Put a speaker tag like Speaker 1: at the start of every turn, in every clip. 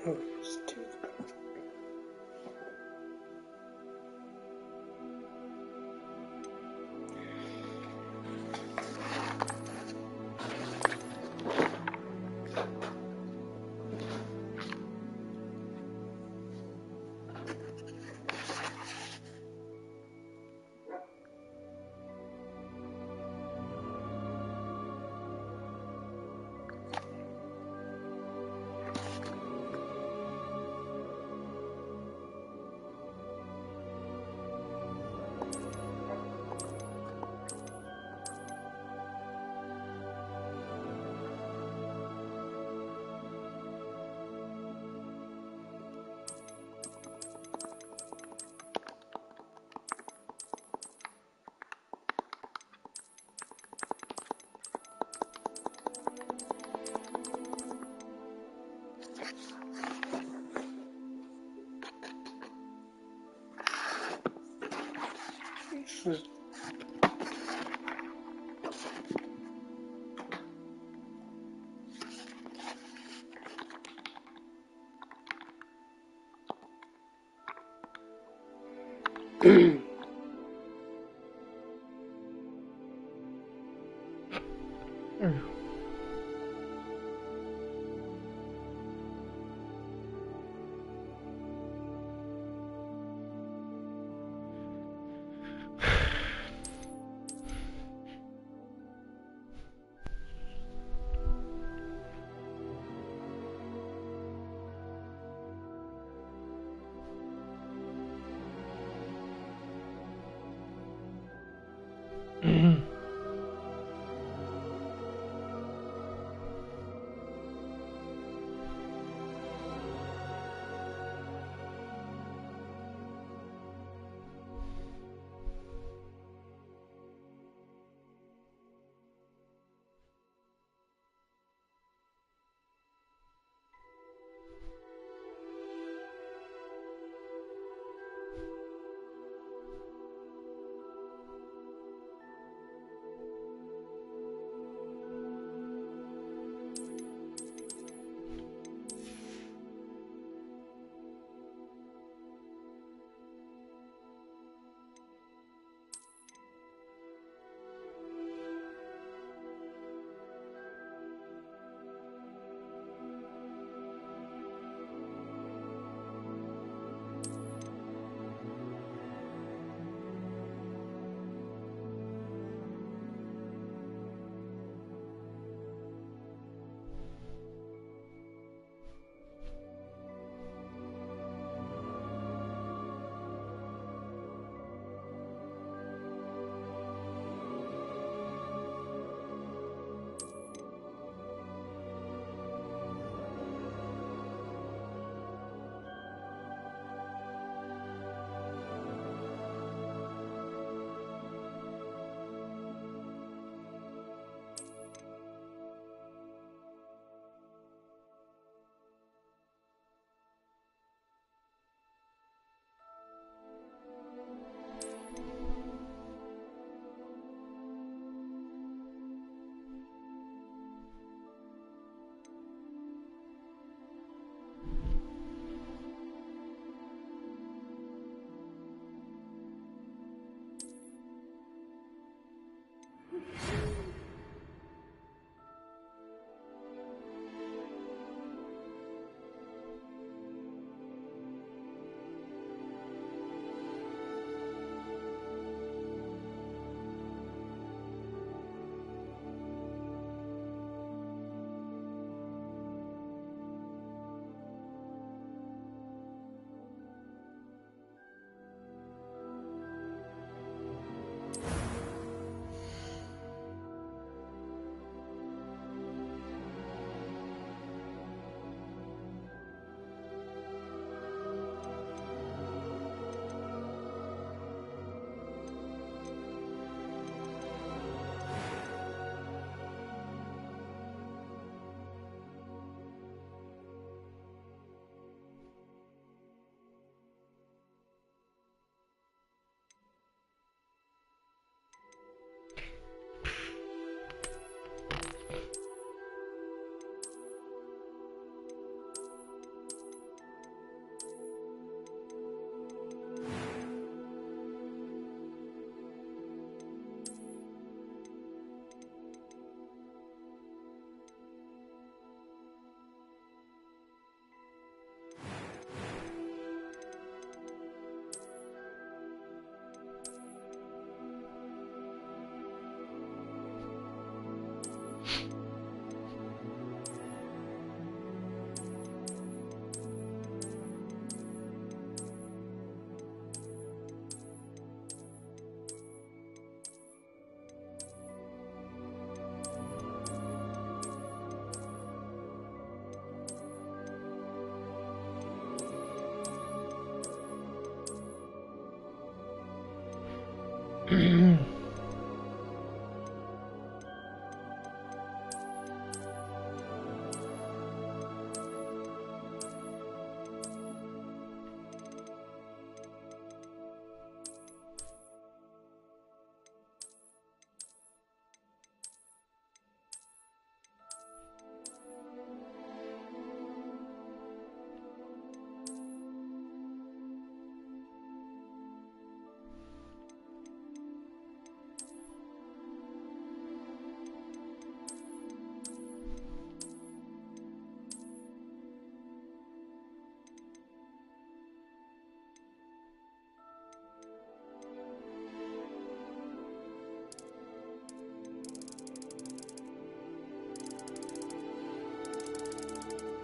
Speaker 1: Oh, it's too.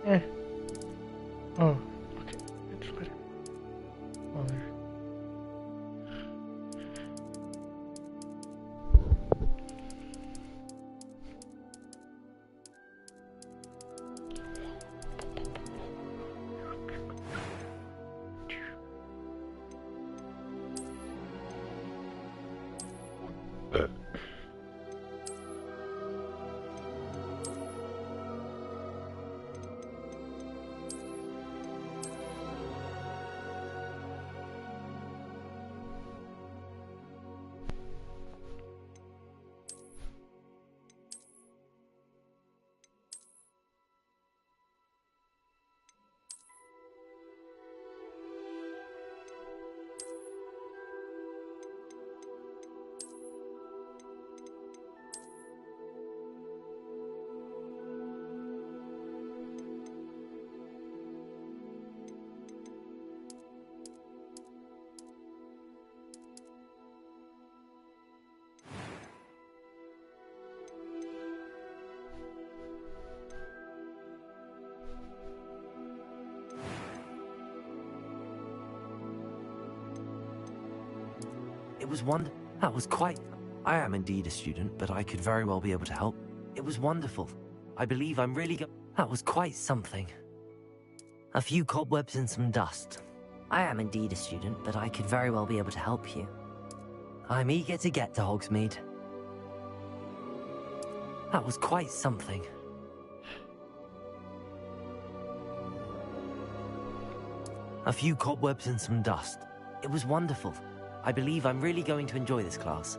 Speaker 1: Eh. Oh, okay. It's better. Oh, there.
Speaker 2: It was that was quite... I am indeed a student, but I could very well be able to help. It was wonderful. I believe I'm really that was quite something. A few cobwebs and some dust. I am indeed a student, but I could very well be able to help you. I'm eager to get to Hogsmeade. That was quite something. A few cobwebs and some dust. It was wonderful. I believe I'm really going to enjoy this class.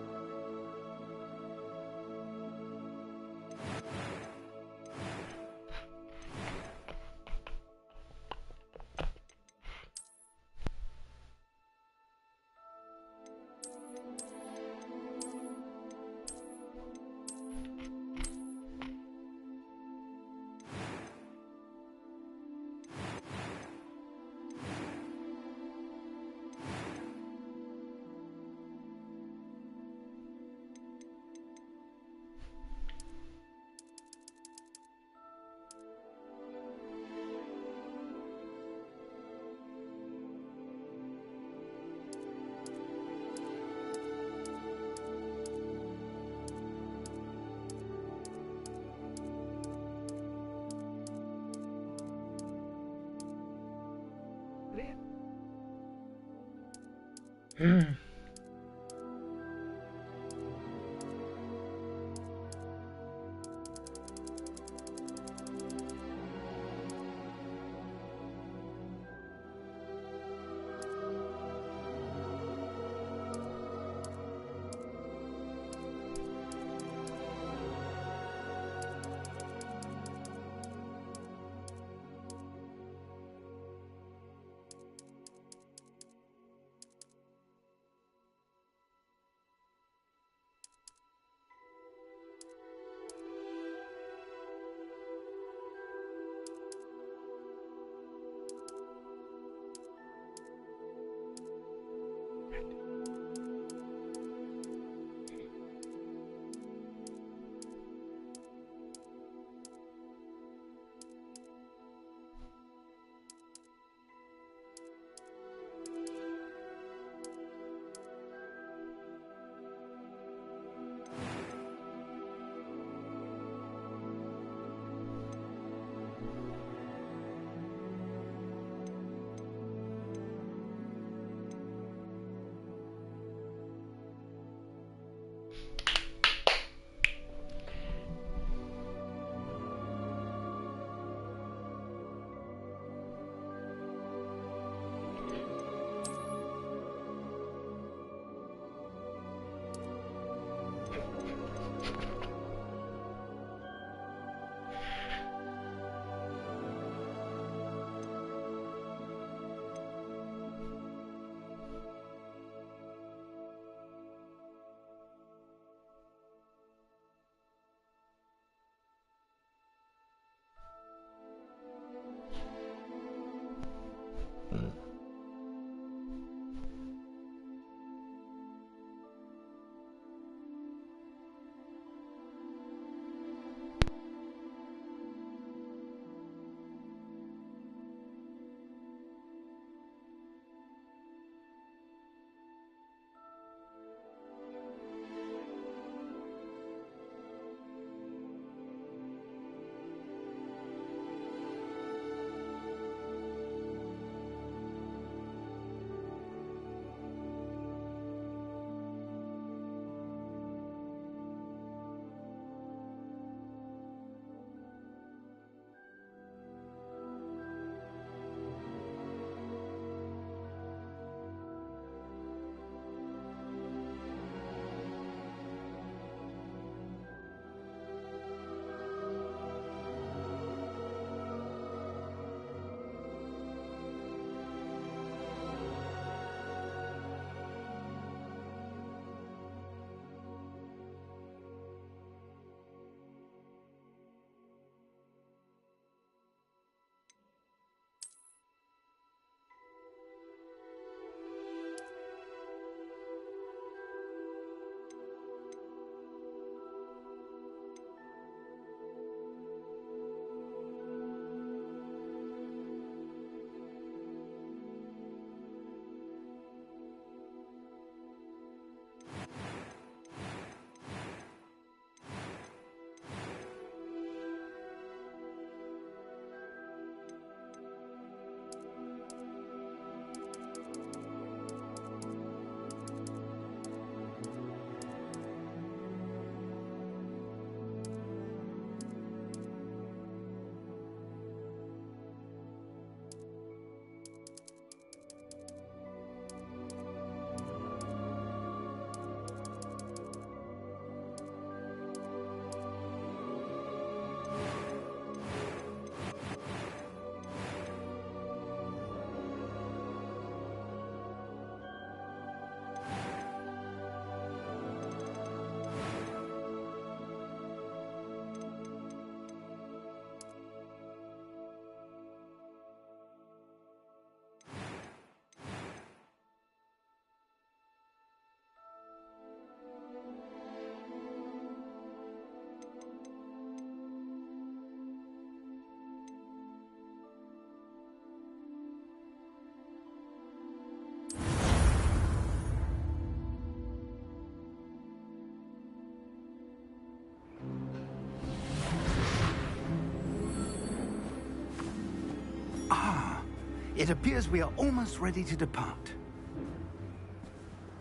Speaker 3: It appears we are almost ready to depart.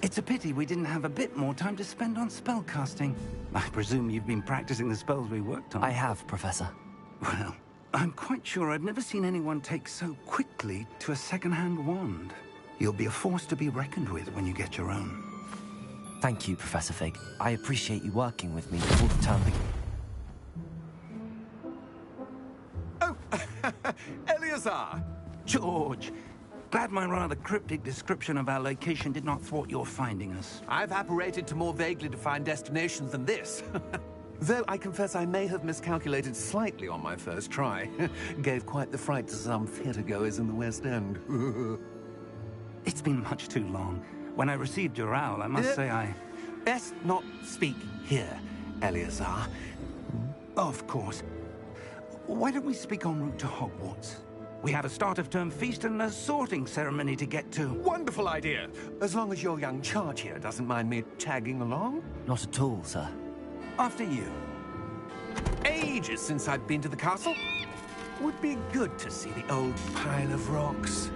Speaker 3: It's a pity we didn't have a bit more time to spend on spellcasting. I presume you've been practicing the spells we worked on.
Speaker 2: I have, Professor.
Speaker 3: Well, I'm quite sure I've never seen anyone take so quickly to a second-hand wand. You'll be a force to be reckoned with when you get your own.
Speaker 2: Thank you, Professor Fig. I appreciate you working with me before the term begins.
Speaker 4: Oh, Eleazar!
Speaker 3: George, glad my rather cryptic description of our location did not thwart your finding us.
Speaker 4: I've apparated to more vaguely defined destinations than this. Though I confess I may have miscalculated slightly on my first try. Gave quite the fright to some theatergoers in the West End.
Speaker 3: It's been much too long. When I received your owl, I must say I...
Speaker 4: Best not speak here, Eleazar.
Speaker 3: Of course. Why don't we speak en route to Hogwarts? We have a start-of-term feast and a sorting ceremony to get to.
Speaker 4: Wonderful idea! As long as your young charge here doesn't mind me tagging along.
Speaker 2: Not at all, sir.
Speaker 3: After you.
Speaker 4: Ages since I've been to the castle. Would be good to see the old pile of rocks.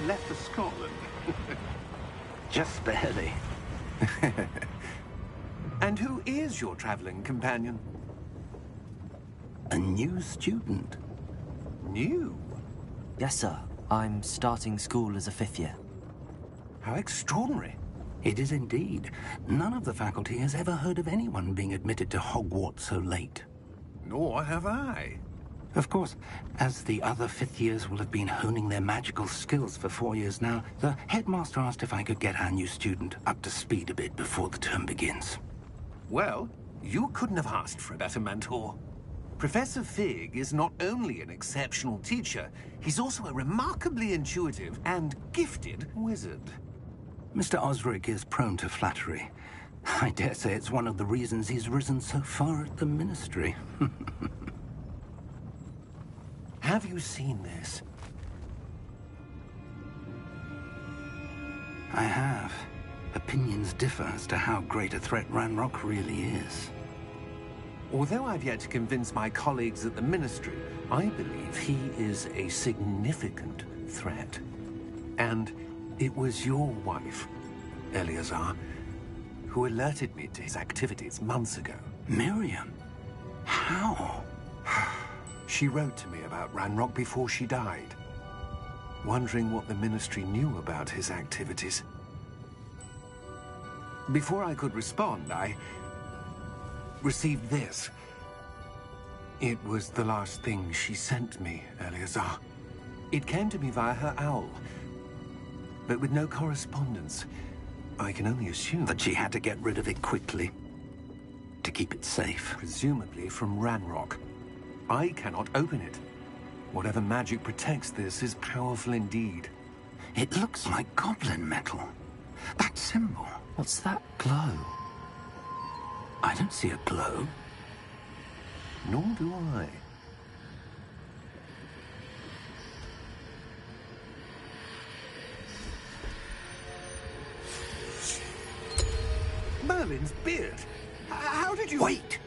Speaker 4: left for Scotland.
Speaker 3: Just barely.
Speaker 4: And who is your traveling companion?
Speaker 3: A new student.
Speaker 4: New?
Speaker 2: Yes, sir. I'm starting school as a 5th year.
Speaker 4: How extraordinary.
Speaker 3: It is indeed. None of the faculty has ever heard of anyone being admitted to Hogwarts so late.
Speaker 4: Nor have I.
Speaker 3: Of course, as the other 5th years will have been honing their magical skills for 4 years now, the headmaster asked if I could get our new student up to speed a bit before the term begins.
Speaker 4: Well, you couldn't have asked for a better mentor. Professor Fig is not only an exceptional teacher, he's also a remarkably intuitive and gifted wizard.
Speaker 3: Mr. Osric is prone to flattery. I dare say it's one of the reasons he's risen so far at the Ministry.
Speaker 4: Have you seen this?
Speaker 3: I have. Opinions differ as to how great a threat Ranrock really is.
Speaker 4: Although I've yet to convince my colleagues at the Ministry, I believe he is a significant threat. And it was your wife, Eleazar, who alerted me to his activities months ago.
Speaker 3: Miriam? How?
Speaker 4: She wrote to me about Ranrock before she died, wondering what the Ministry knew about his activities. Before I could respond, I received this. It was the last thing she sent me, Eleazar. It came to me via her owl, but with no correspondence. I can only assume
Speaker 3: That she had to get rid of it quickly, to keep it safe.
Speaker 4: presumably from Ranrock. I cannot open it. Whatever magic protects this is powerful indeed.
Speaker 3: It looks like goblin metal. That symbol.
Speaker 2: What's that glow?
Speaker 3: I don't see a glow.
Speaker 4: Nor do I. Merlin's beard. How did you...
Speaker 3: Wait!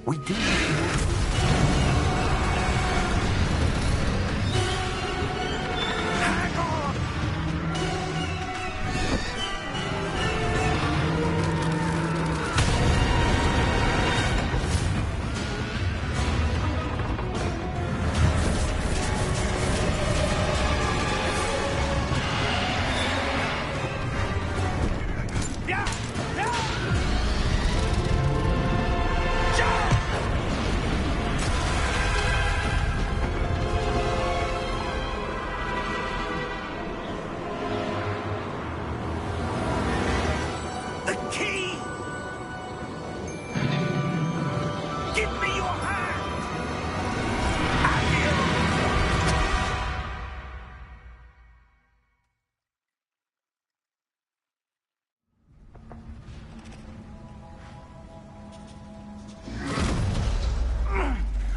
Speaker 3: We do...
Speaker 4: Hang on! Yeah! Yeah! The key! Give me your hand!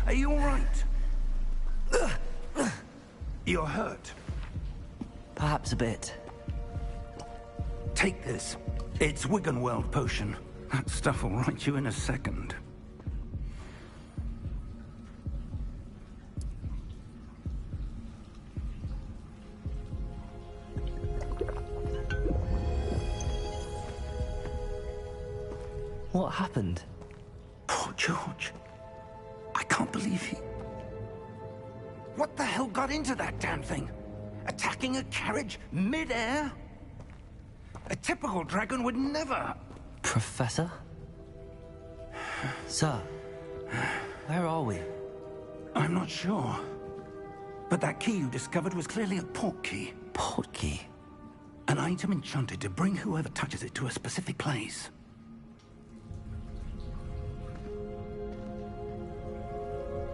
Speaker 3: Are you all right? You're hurt.
Speaker 2: Perhaps a bit.
Speaker 3: Take this. It's Wiggenweld potion. That stuff will right you in a second.
Speaker 2: What happened?
Speaker 3: Poor George. I can't believe he... What the hell got into that damn thing? Attacking a carriage mid-air? A typical dragon would never...
Speaker 2: Professor? Sir, where are we?
Speaker 3: I'm not sure. But that key you discovered was clearly a port key.
Speaker 2: Port key?
Speaker 3: An item enchanted to bring whoever touches it to a specific place.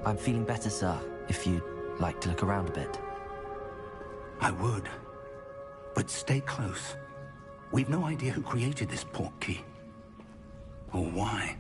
Speaker 2: I'm feeling better, sir, if you'd like to look around a bit.
Speaker 3: I would. But stay close. We've no idea who created this port key. Or why.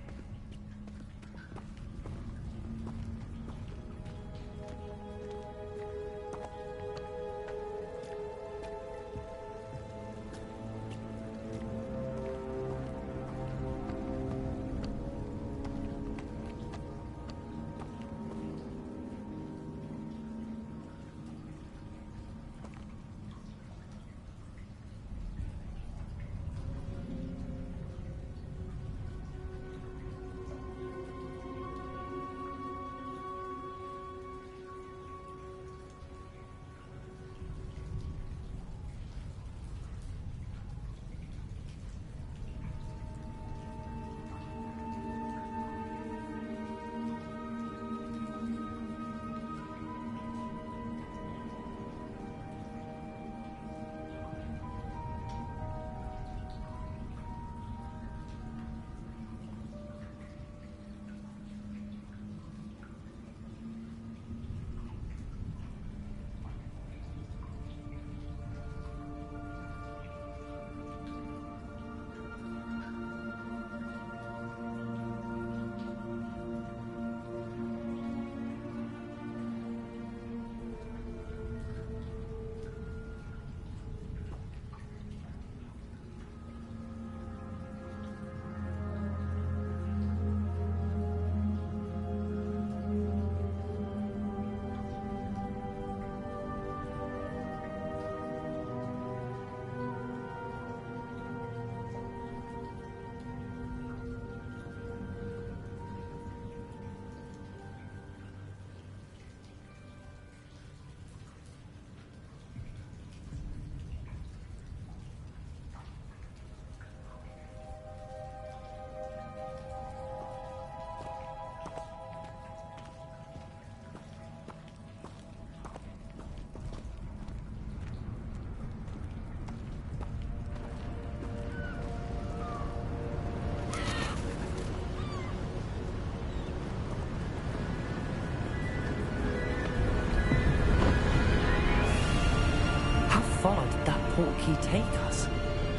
Speaker 2: portkey take us?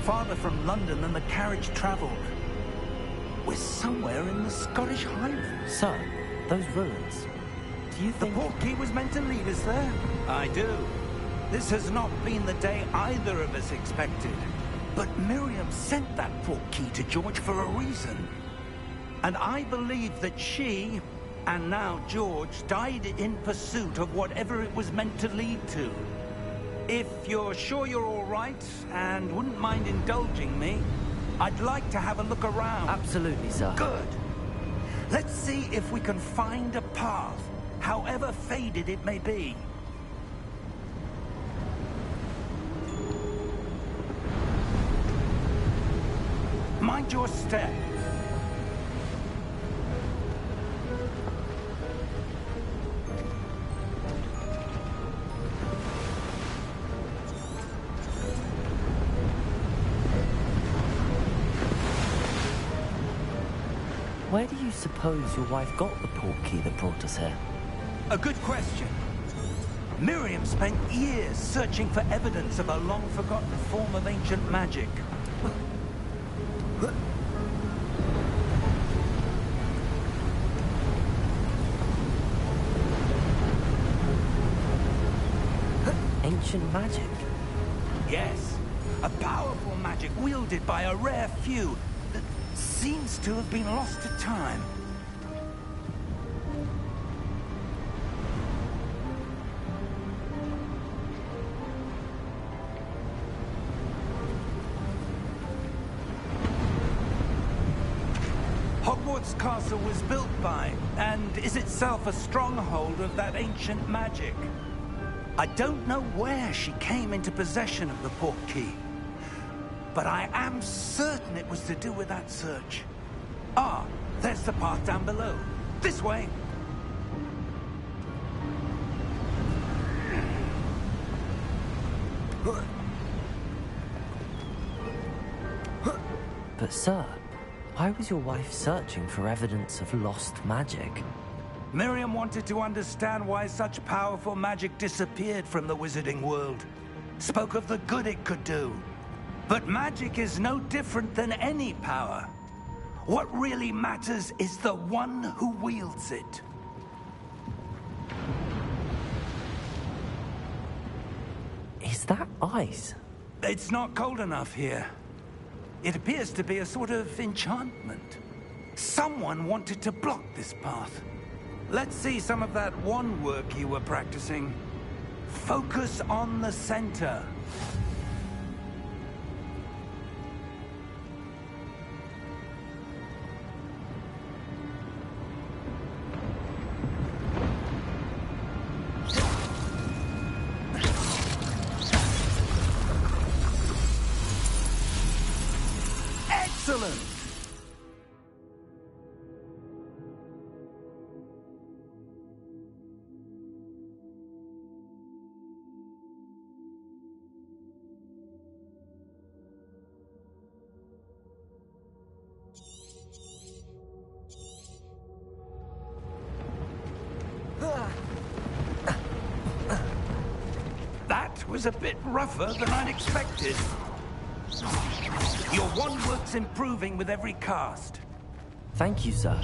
Speaker 3: Farther from London than the carriage travelled. We're somewhere in the Scottish Highlands.
Speaker 2: Sir, those ruins. Do you
Speaker 3: The
Speaker 2: think...
Speaker 3: portkey was meant to lead us there? I do. This has not been the day either of us expected. But Miriam sent that portkey to George for a reason. And I believe that she, and now George, died in pursuit of whatever it was meant to lead to. If you're sure you're all right, and wouldn't mind indulging me, I'd like to have a look around.
Speaker 2: Absolutely, sir.
Speaker 3: Good. Let's see if we can find a path, however faded it may be. Mind your step.
Speaker 2: Where do you suppose your wife got the portkey that brought us here?
Speaker 3: A good question. Miriam spent years searching for evidence of a long-forgotten form of ancient magic.
Speaker 2: Ancient magic?
Speaker 3: Yes, a powerful magic wielded by a rare few that seems to have been lost to time. Hogwarts Castle was built by, and is itself a stronghold of that ancient magic. I don't know where she came into possession of the portkey, but I am certain it was to do with that search. Ah, there's the path down below. This way.
Speaker 2: But sir, why was your wife searching for evidence of lost magic?
Speaker 3: Miriam wanted to understand why such powerful magic disappeared from the wizarding world. Spoke of the good it could do. But magic is no different than any power. What really matters is the one who wields it.
Speaker 2: Is that ice?
Speaker 3: It's not cold enough here. It appears to be a sort of enchantment. Someone wanted to block this path. Let's see some of that wand work you were practicing. Focus on the center. Excellent! That was a bit rougher than I'd expected. Your wand work's improving with every cast.
Speaker 2: Thank you, sir.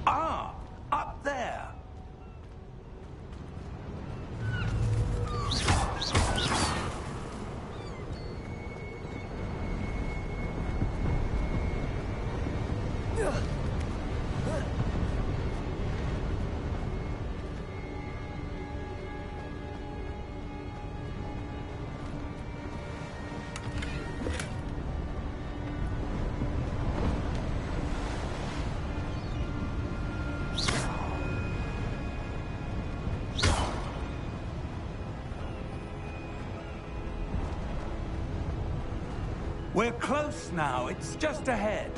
Speaker 3: Ah, up there. We're close now. It's just ahead.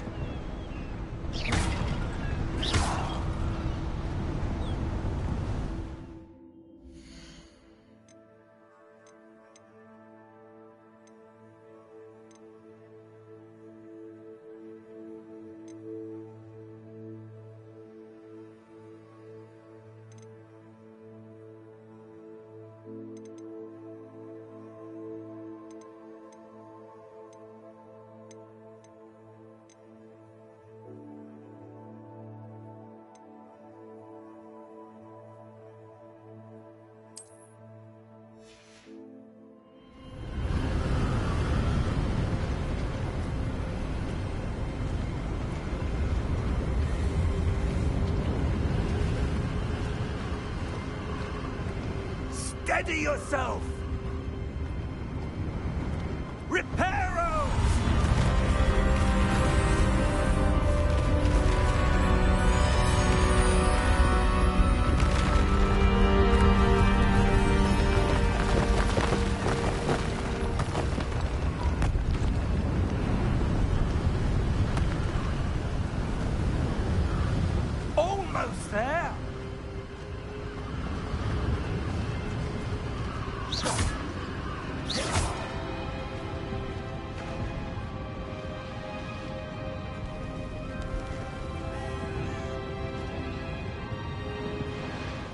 Speaker 3: Steady yourself! Reparo! Almost there!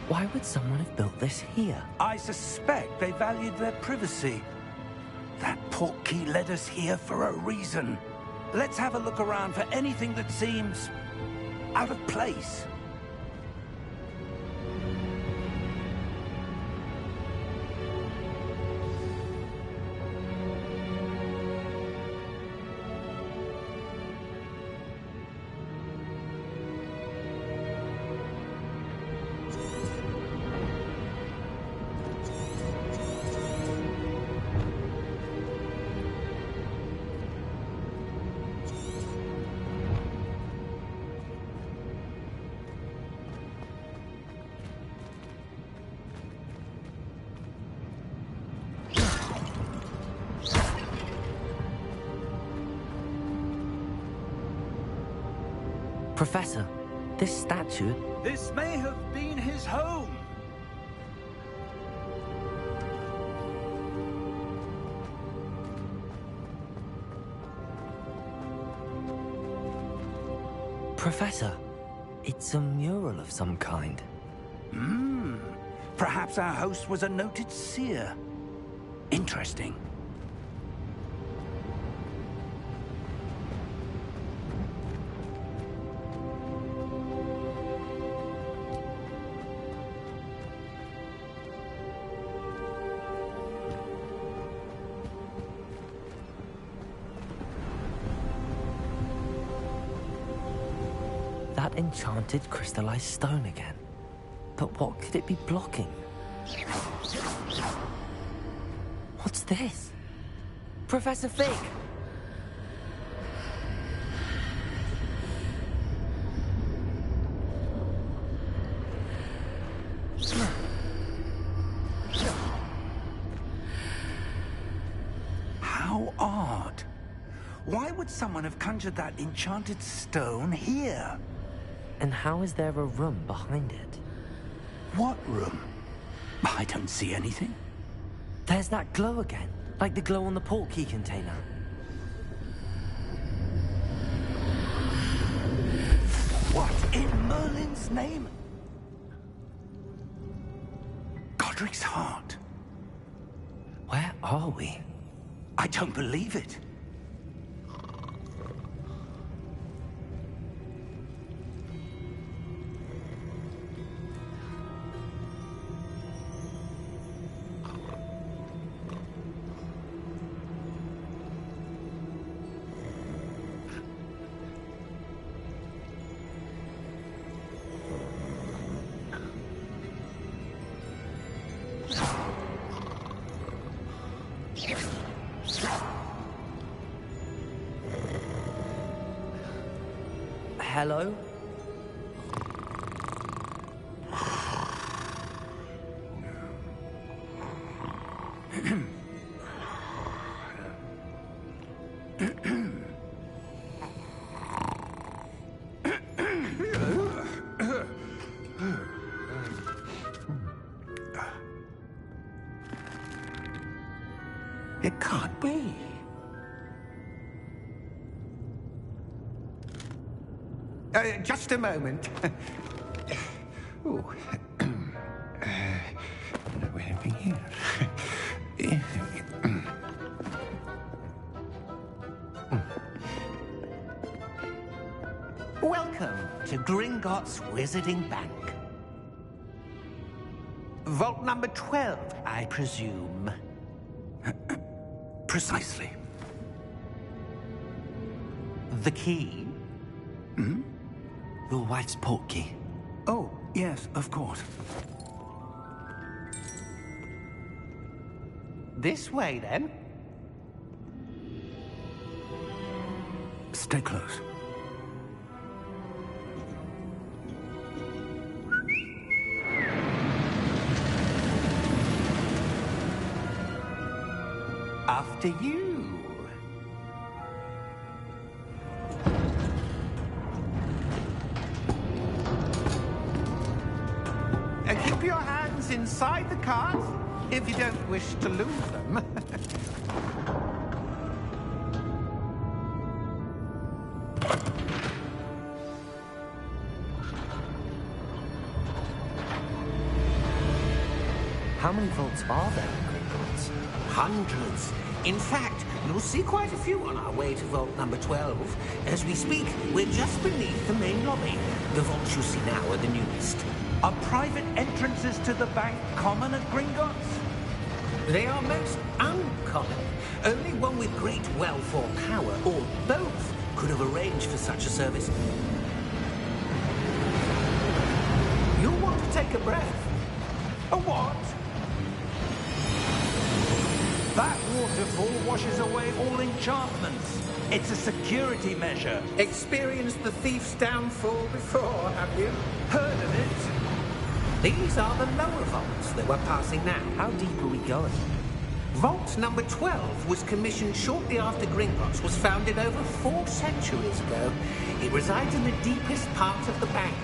Speaker 2: Why would someone have built this here?
Speaker 3: I suspect they valued their privacy. That portkey led us here for a reason. Let's have a look around for anything that seems out of place.
Speaker 2: Professor, this statue...
Speaker 3: This may have been his home.
Speaker 2: Professor, it's a mural of some kind.
Speaker 3: Perhaps our host was a noted seer. Interesting.
Speaker 2: That enchanted crystallized stone again. But what could it be blocking? What's this? Professor Fig!
Speaker 3: How odd. Why would someone have conjured that enchanted stone here?
Speaker 2: And how is there a room behind it?
Speaker 3: What room? I don't see anything.
Speaker 2: There's that glow again, like the glow on the portkey container.
Speaker 3: What in Merlin's name? Godric's heart.
Speaker 2: Where are we?
Speaker 3: I don't believe it.
Speaker 2: Hello?
Speaker 3: It can't be. Just a moment. Ooh. Where have we here?
Speaker 5: Welcome to Gringotts Wizarding Bank. Vault number 12, I presume.
Speaker 3: Precisely.
Speaker 5: The key?
Speaker 2: Your wife's portkey.
Speaker 3: Oh, yes, of course.
Speaker 5: This way, then.
Speaker 3: Stay close.
Speaker 5: After you. Keep your hands inside the cart if you don't wish to lose them.
Speaker 2: How many vaults are there in Gringotts?
Speaker 5: Hundreds. In fact, you'll see quite a few on our way to vault number 12. As we speak, we're just beneath the main lobby. The vaults you see now are the newest.
Speaker 3: Are private entrances to the bank common at Gringotts?
Speaker 5: They are most uncommon. Only one with great wealth or power, or both, could have arranged for such a service. You'll want to take a breath.
Speaker 3: A what? That waterfall washes away all enchantments. It's a security measure.
Speaker 5: Experienced the thief's downfall before, have you?
Speaker 3: Heard of it?
Speaker 5: These are the lower vaults that we're passing now.
Speaker 2: How deep are we going?
Speaker 5: Vault number 12 was commissioned shortly after Gringotts was founded over 4 centuries ago. It resides in the deepest part of the bank.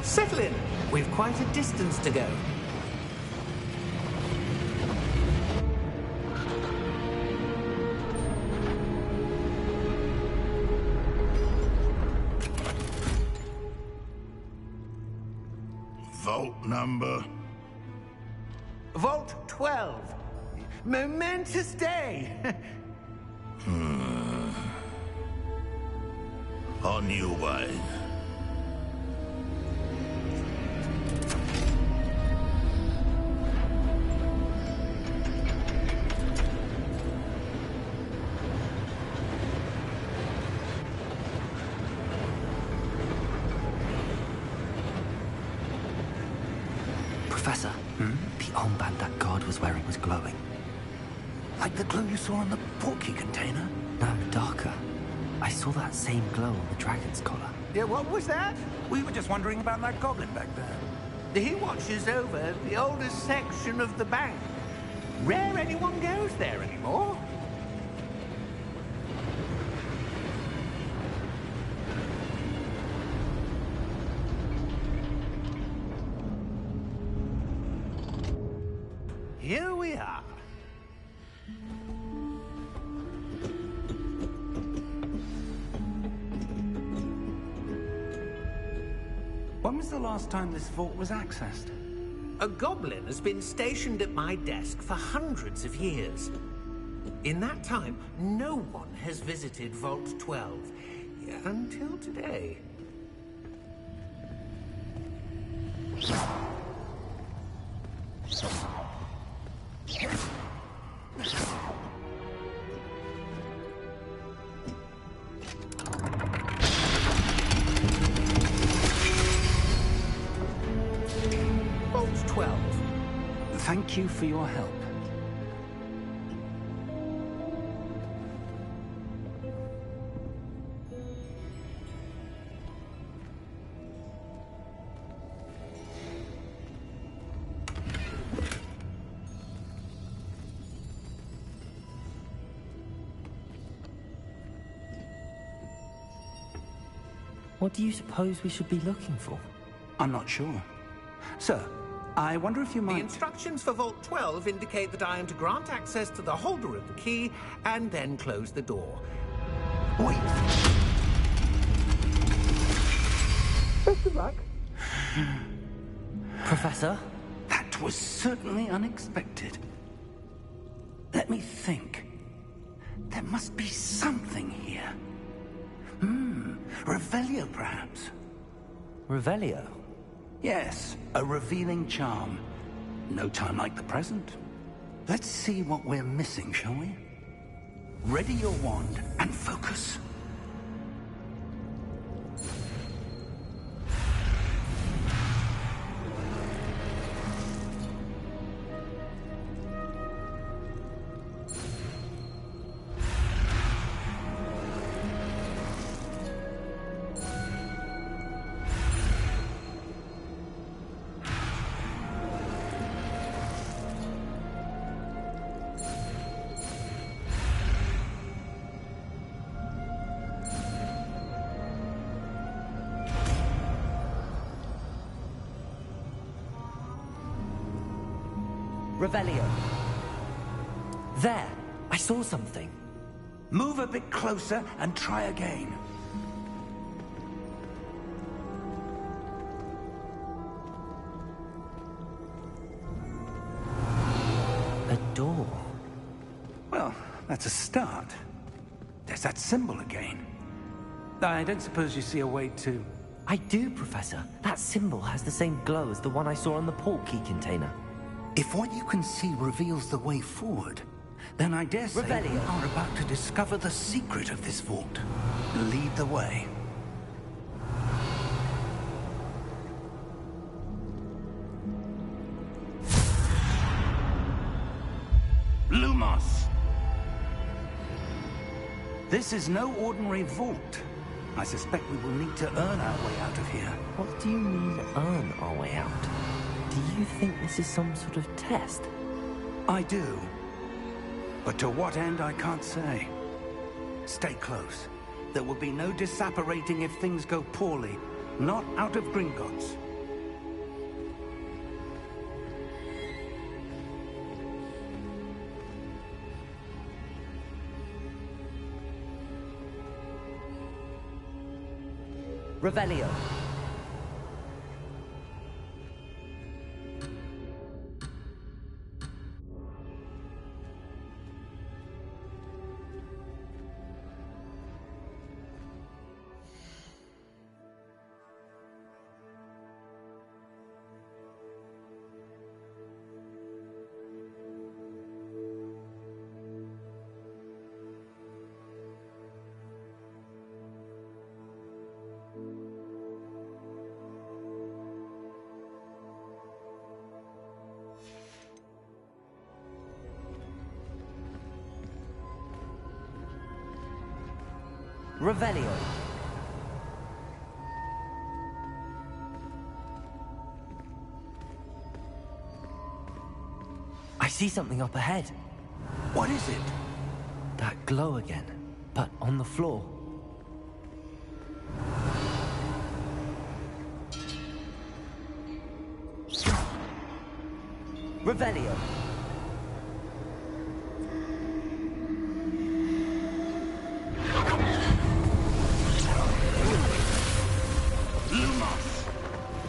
Speaker 5: Settle in. We've quite a distance to go.
Speaker 6: Vault number?
Speaker 5: Vault 12. Momentous day.
Speaker 6: On your way.
Speaker 2: Professor, the armband that guard was wearing was glowing.
Speaker 3: Like the glow you saw on the portkey container?
Speaker 2: No, darker. I saw that same glow on the dragon's collar.
Speaker 5: Yeah, what was that?
Speaker 3: We were just wondering about that goblin back there.
Speaker 5: He watches over the oldest section of the bank. Rare anyone goes there anymore. Here we are.
Speaker 3: When was the last time this vault was accessed?
Speaker 5: A goblin has been stationed at my desk for hundreds of years. In that time, no one has visited Vault 12. Until today. Vault 12.
Speaker 3: Thank you for your help.
Speaker 2: What do you suppose we should be looking for?
Speaker 3: I'm not sure. Sir, I wonder if you
Speaker 5: The
Speaker 3: might...
Speaker 5: instructions for Vault 12 indicate that I am to grant access to the holder of the key and then close the door.
Speaker 3: Wait!
Speaker 5: Best of luck.
Speaker 2: Professor?
Speaker 3: That was certainly unexpected. Let me think. There must be something here. Revelio, perhaps?
Speaker 2: Revelio?
Speaker 3: Yes, a revealing charm. No time like the present. Let's see what we're missing, shall we? Ready your wand and focus.
Speaker 2: Revelio. There! I saw something.
Speaker 3: Move a bit closer and try again.
Speaker 2: A door.
Speaker 3: Well, that's a start. There's that symbol again. I don't suppose you see a way to...
Speaker 2: I do, Professor. That symbol has the same glow as the one I saw on the port key container.
Speaker 3: If what you can see reveals the way forward, then I dare say we
Speaker 2: Revelio.
Speaker 3: are about to discover the secret of this vault. Lead the way. Lumos! This is no ordinary vault. I suspect we will need to earn our way out of here.
Speaker 2: What do you mean, earn our way out? Do you think this is some sort of test?
Speaker 3: I do. But to what end, I can't say. Stay close. There will be no disapparating if things go poorly. Not out of Gringotts.
Speaker 2: Revelio. Revelio. I see something up ahead.
Speaker 3: What is it?
Speaker 2: That glow again, but on the floor. Revelio.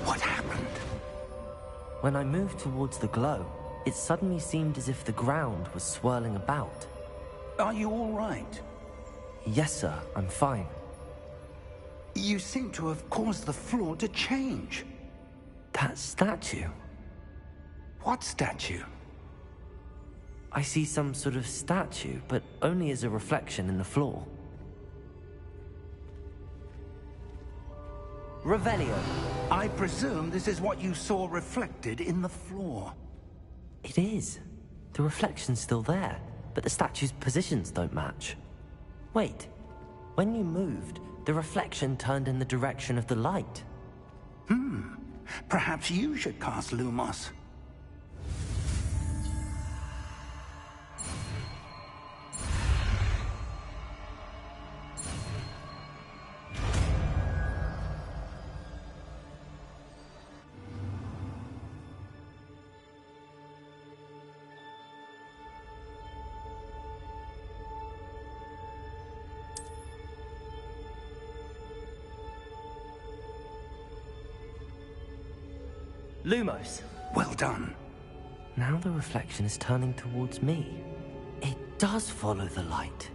Speaker 3: What happened?
Speaker 2: When I moved towards the glow, it suddenly seemed as if the ground was swirling about.
Speaker 3: Are you all right?
Speaker 2: Yes, sir, I'm fine.
Speaker 3: You seem to have caused the floor to change.
Speaker 2: That statue.
Speaker 3: What statue?
Speaker 2: I see some sort of statue, but only as a reflection in the floor. Revelio.
Speaker 3: I presume this is what you saw reflected in the floor.
Speaker 2: It is. The reflection's still there, but the statue's positions don't match. Wait. When you moved, the reflection turned in the direction of the light.
Speaker 3: Perhaps you should cast Lumos.
Speaker 2: Lumos.
Speaker 3: Well done.
Speaker 2: Now the reflection is turning towards me. It does follow the light.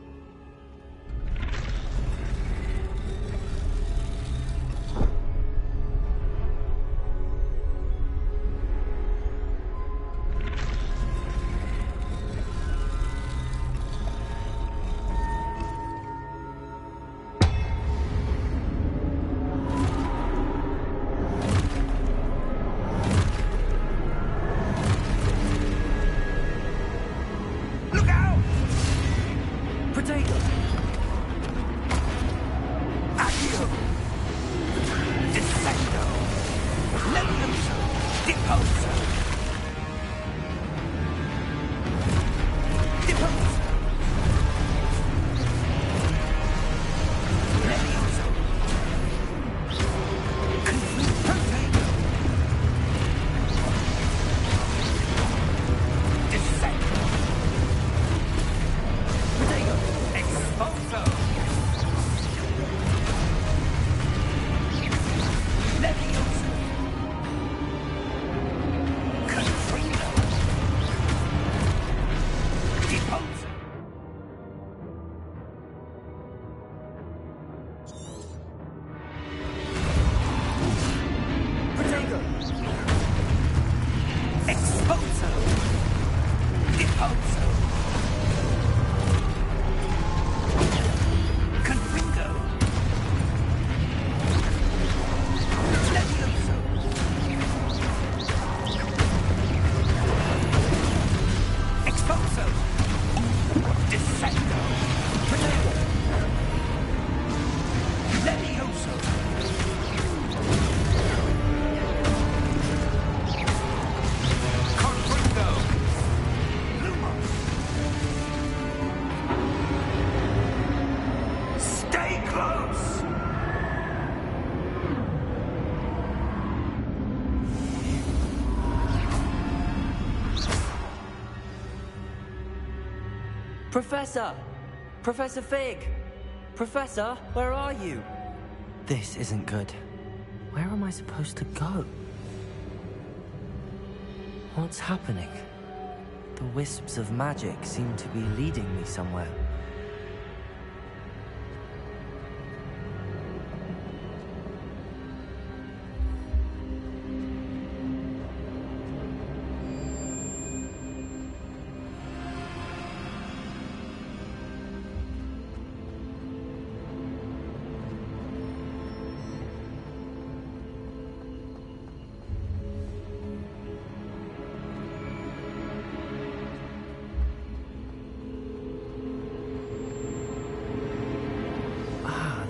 Speaker 2: Professor! Professor Fig! Professor, where are you? This isn't good. Where am I supposed to go? What's happening? The wisps of magic seem to be leading me somewhere.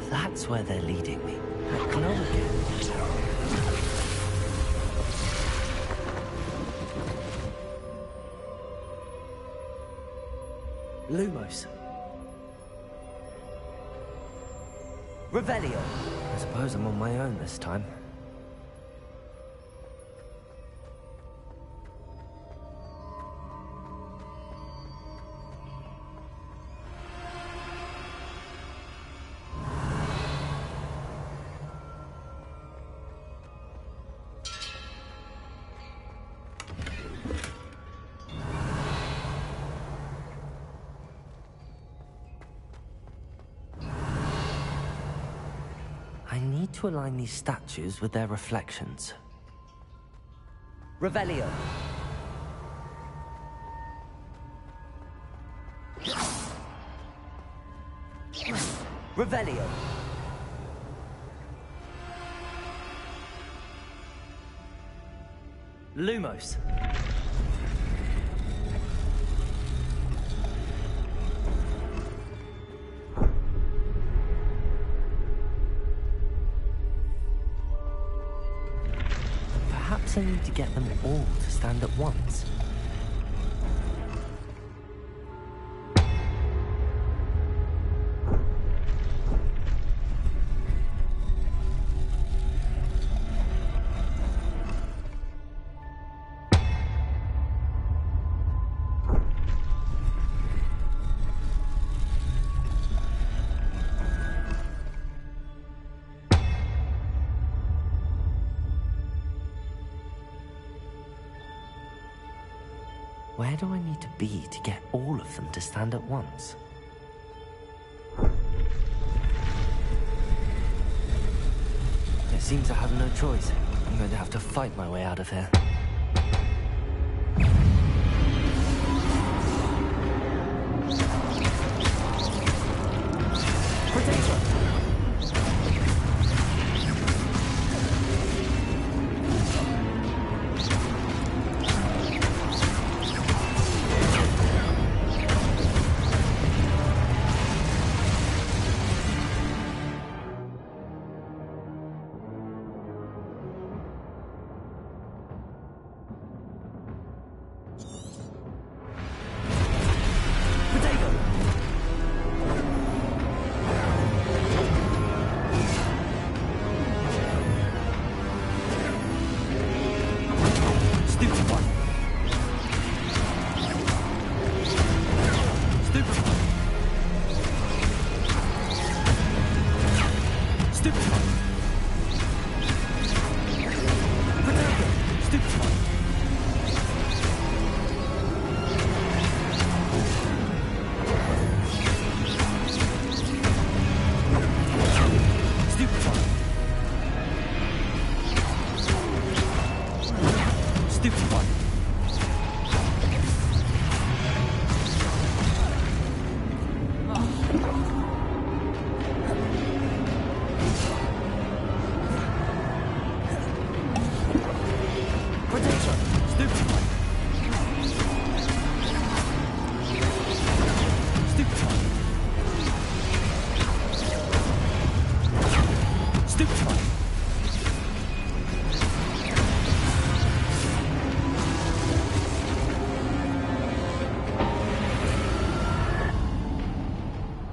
Speaker 2: That's where they're leading me. That glow again. Lumos. Revelio. I suppose I'm on my own this time. I need to align these statues with their reflections. Revelio. Revelio. Lumos. Perhaps I need to get them all to stand at once. Where do I need to be to get all of them to stand at once? It seems I have no choice. I'm going to have to fight my way out of here.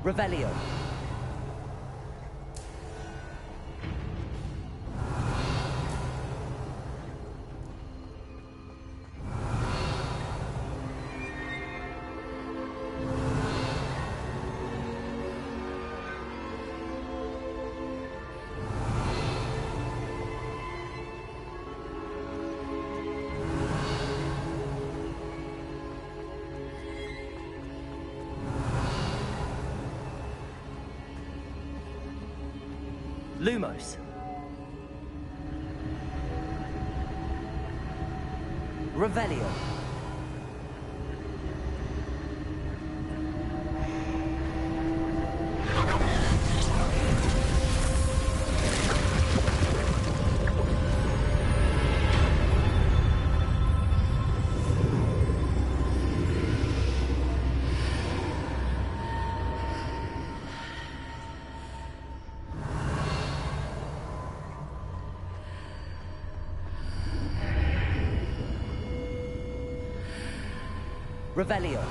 Speaker 2: Revelio. Lumos. Revelio. Revelio.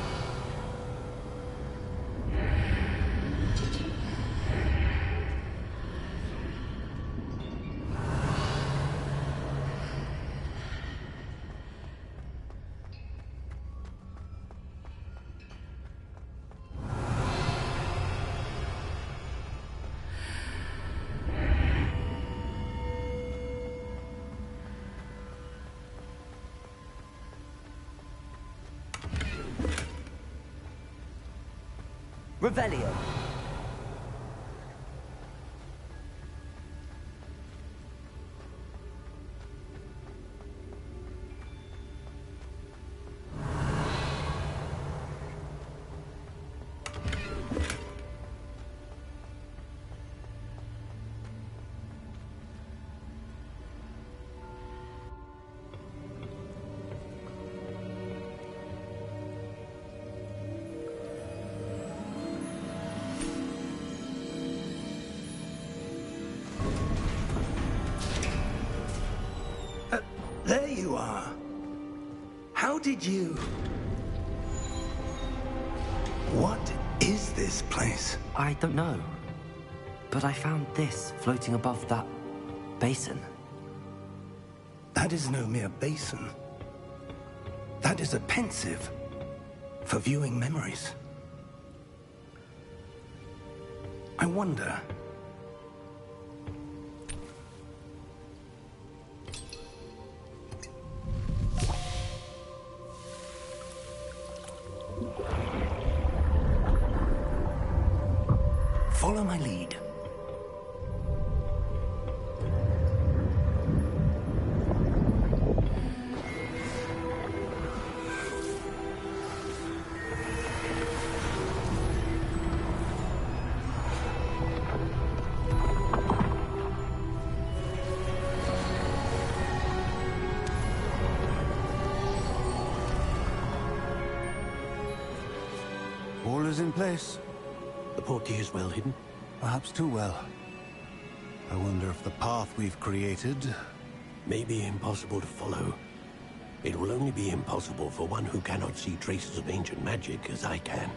Speaker 2: Revelio.
Speaker 3: There you are. How did you... What is this place?
Speaker 2: I don't know. But I found this floating above that basin.
Speaker 3: That is no mere basin. That is a pensive for viewing memories. I wonder... Follow my lead.
Speaker 7: All is in place.
Speaker 8: The portkey is well hidden.
Speaker 7: Perhaps too well. I wonder if the path we've created...
Speaker 8: May be impossible to follow. It will only be impossible for one who cannot see traces of ancient magic as I can.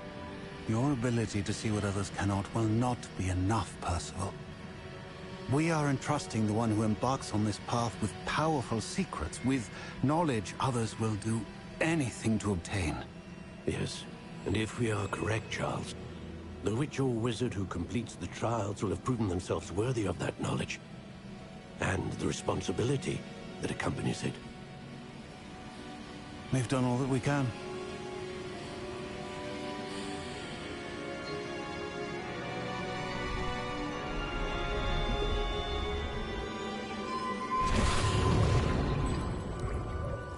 Speaker 7: Your ability to see what others cannot will not be enough, Percival. We are entrusting the one who embarks on this path with powerful secrets, with knowledge others will do anything to obtain.
Speaker 8: Yes, and if we are correct, Charles, the witch or wizard who completes the trials will have proven themselves worthy of that knowledge, and the responsibility that accompanies it.
Speaker 7: We've done all that we can.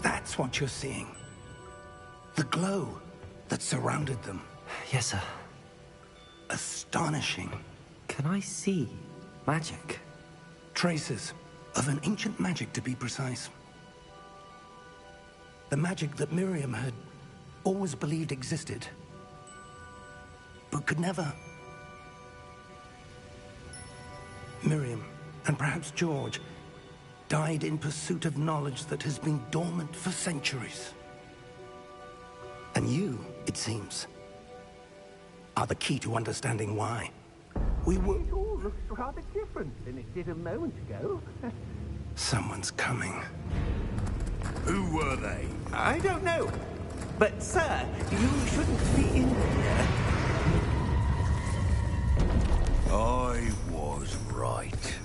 Speaker 3: That's what you're seeing. The glow that surrounded them.
Speaker 2: Yes, sir.
Speaker 3: Astonishing.
Speaker 2: Can I see magic?
Speaker 3: Traces of an ancient magic, to be precise. The magic that Miriam had always believed existed, but could never. Miriam, and perhaps George, died in pursuit of knowledge that has been dormant for centuries. And you, it seems, are the key to understanding why. We were...
Speaker 5: It all looks rather different than it did a moment ago.
Speaker 3: Someone's coming.
Speaker 6: Who were they?
Speaker 5: I don't know. But, sir, you shouldn't be in here.
Speaker 6: I was right.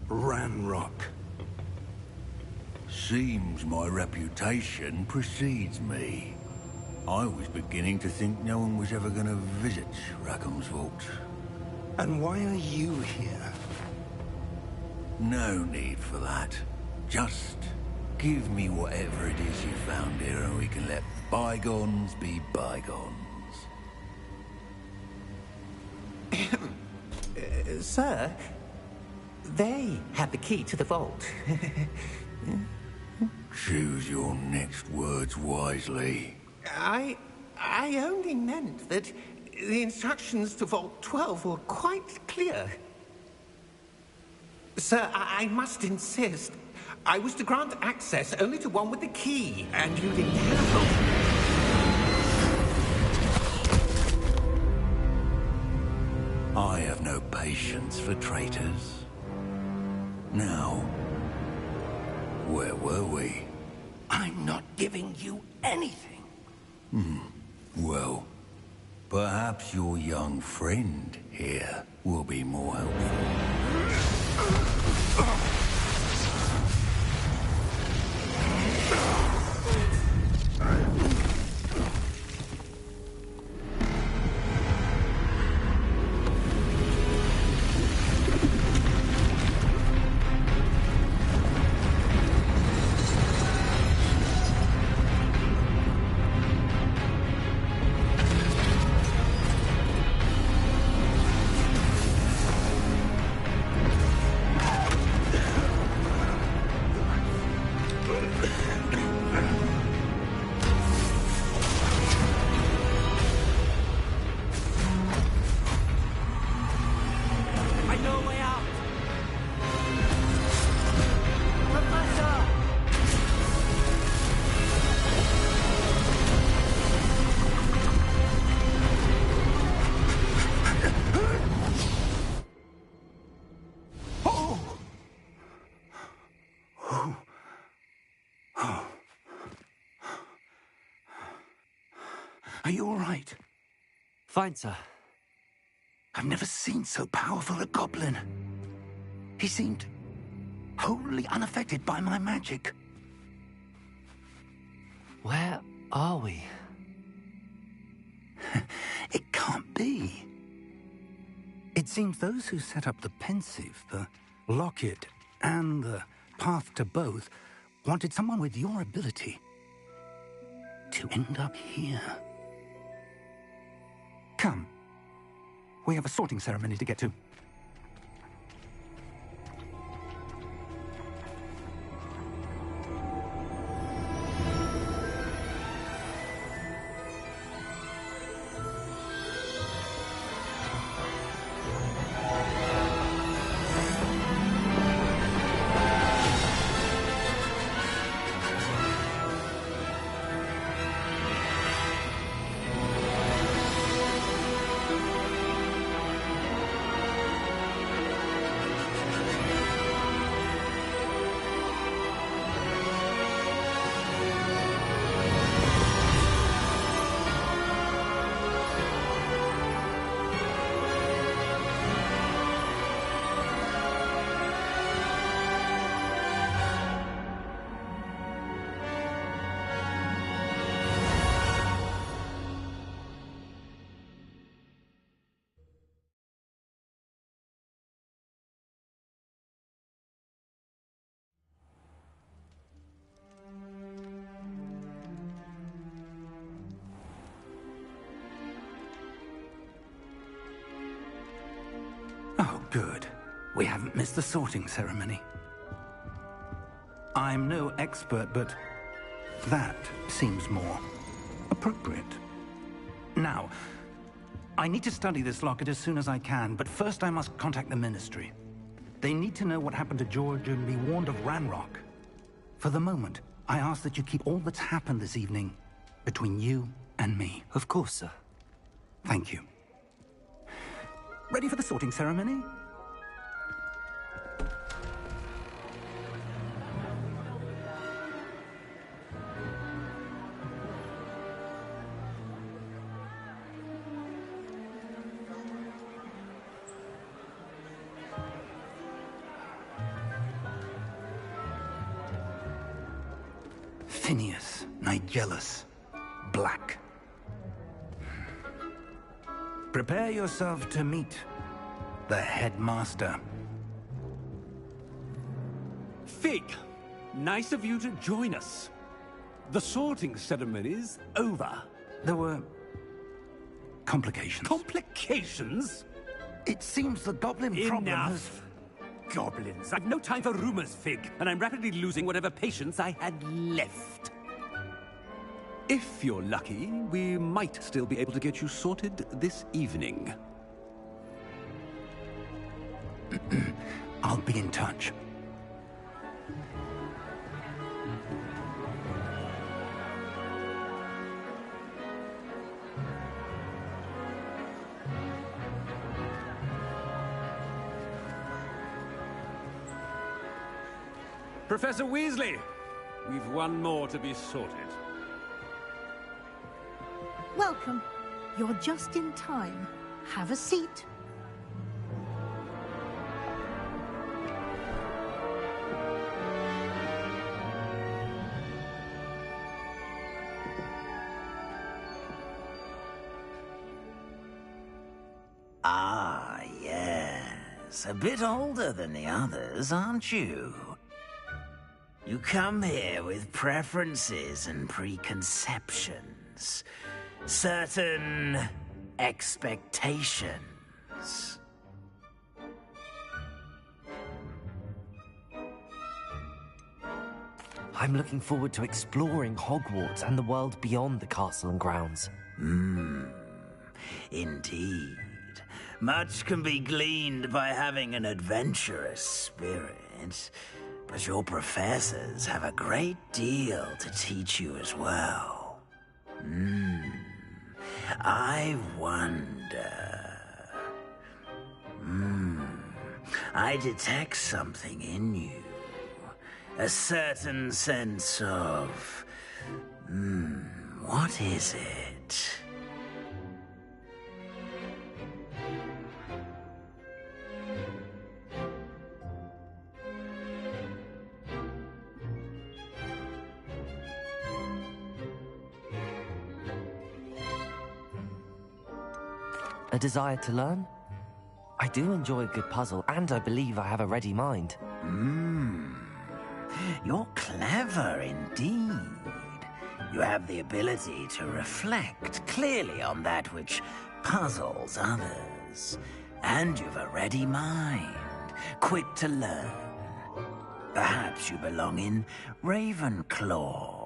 Speaker 3: Ranrock.
Speaker 6: Seems my reputation precedes me. I was beginning to think no one was ever going to visit Rackham's vault.
Speaker 3: And why are you here?
Speaker 6: No need for that. Just give me whatever it is you found here and we can let bygones be bygones.
Speaker 5: Sir, they had the key to the vault.
Speaker 6: Choose your next words wisely.
Speaker 5: I only meant that the instructions to Vault 12 were quite clear. Sir, I must insist. I was to grant access only to one with the key, and you didn't have.
Speaker 6: I have no patience for traitors. Now, where were we?
Speaker 3: I'm not giving you anything.
Speaker 6: Well, perhaps your young friend here will be more helpful.
Speaker 3: Are you all right?
Speaker 2: Fine, sir.
Speaker 3: I've never seen so powerful a goblin. He seemed wholly unaffected by my magic.
Speaker 2: Where are we?
Speaker 3: It can't be. It seems those who set up the pensive, the locket, and the path to both wanted someone with your ability to end up here. Come. We have a sorting ceremony to get to. Oh, good. We haven't missed the sorting ceremony. I'm no expert, but that seems more appropriate. Now, I need to study this locket as soon as I can, but first I must contact the Ministry. They need to know what happened to George and be warned of Ranrock. For the moment, I ask that you keep all that's happened this evening between you and me.
Speaker 2: Of course, sir.
Speaker 3: Thank you. Ready for the sorting ceremony? Phineas, Nigellus, Black. Prepare yourself to meet the headmaster.
Speaker 9: Fig, nice of you to join us. The sorting ceremony's over.
Speaker 3: There were complications.
Speaker 9: Complications?
Speaker 3: It seems the goblin problem has...
Speaker 9: Enough! Goblins. I've no time for rumors, Fig, and I'm rapidly losing whatever patience I had left. If you're lucky, we might still be able to get you sorted this evening.
Speaker 3: I'll be in touch.
Speaker 9: Professor Weasley, we've one more to be sorted.
Speaker 10: Welcome. You're just in time. Have a seat.
Speaker 11: Ah, yes. A bit older than the others, aren't you? You come here with preferences and preconceptions. Certain expectations.
Speaker 2: I'm looking forward to exploring Hogwarts and the world beyond the castle and grounds.
Speaker 11: Indeed. Much can be gleaned by having an adventurous spirit, but your professors have a great deal to teach you as well. I wonder... I detect something in you. A certain sense of... what is it?
Speaker 2: A desire to learn? I do enjoy a good puzzle, and I believe I have a ready mind.
Speaker 11: You're clever indeed. You have the ability to reflect clearly on that which puzzles others. And you've a ready mind, quick to learn. Perhaps you belong in Ravenclaw.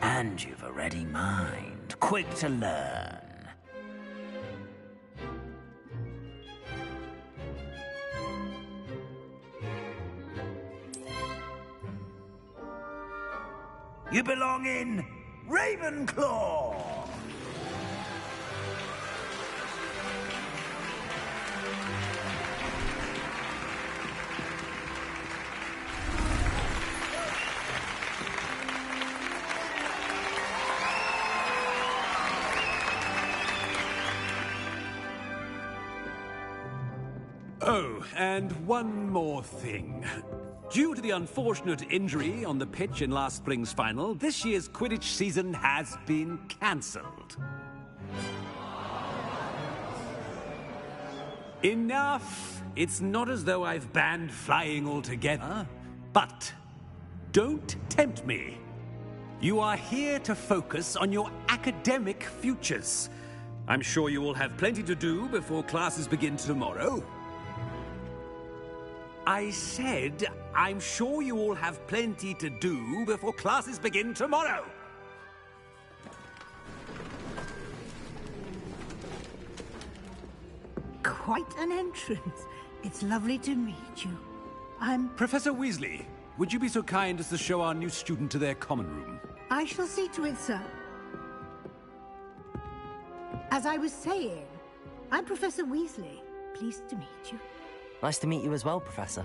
Speaker 11: And you've a ready mind, quick to learn. You belong in Ravenclaw!
Speaker 9: Oh, and one more thing. Due to the unfortunate injury on the pitch in last spring's final, this year's Quidditch season has been cancelled. Enough! It's not as though I've banned flying altogether. But don't tempt me. You are here to focus on your academic futures. I'm sure you will have plenty to do before classes begin tomorrow. I said, I'm sure you all have plenty to do before classes begin tomorrow.
Speaker 10: Quite an entrance. It's lovely to meet you. I'm...
Speaker 9: Professor Weasley, would you be so kind as to show our new student to their common room?
Speaker 10: I shall see to it, sir. As I was saying, I'm Professor Weasley. Pleased to meet you.
Speaker 2: Nice to meet you as well, Professor.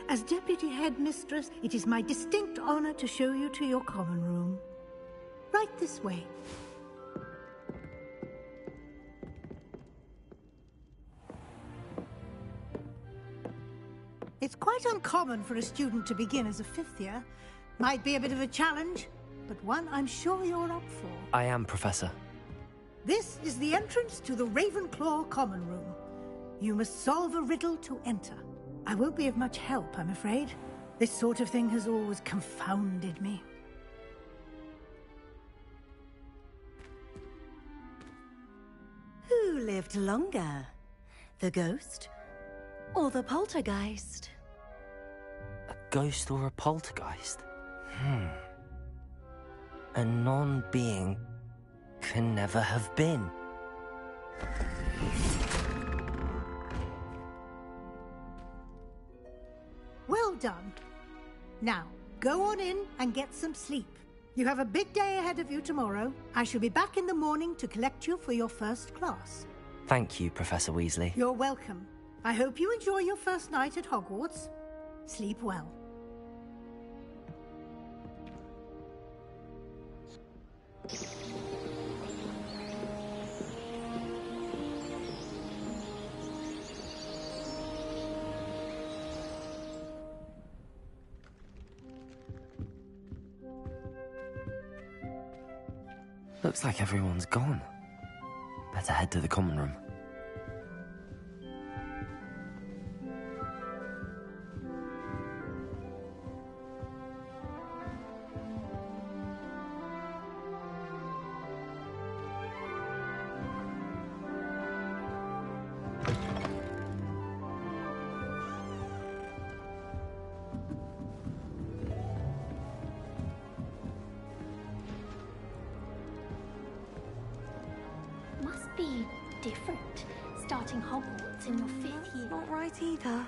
Speaker 10: As Deputy Headmistress, it is my distinct honor to show you to your common room. Right this way. It's quite uncommon for a student to begin as a fifth year. Might be a bit of a challenge, but one I'm sure you're up for.
Speaker 2: I am, Professor.
Speaker 10: This is the entrance to the Ravenclaw Common Room. You must solve a riddle to enter. I won't be of much help, I'm afraid. This sort of thing has always confounded me.
Speaker 12: Who lived longer? The ghost or the poltergeist?
Speaker 2: A ghost or a poltergeist? A non-being can never have been.
Speaker 10: Well done. Now, go on in and get some sleep. You have a big day ahead of you tomorrow. I shall be back in the morning to collect you for your first class.
Speaker 2: Thank you, Professor Weasley.
Speaker 10: You're welcome. I hope you enjoy your first night at Hogwarts. Sleep well.
Speaker 2: Looks like everyone's gone. Better head to the common room.
Speaker 13: Must be different, starting Hogwarts in your 5th year.
Speaker 12: Not right either.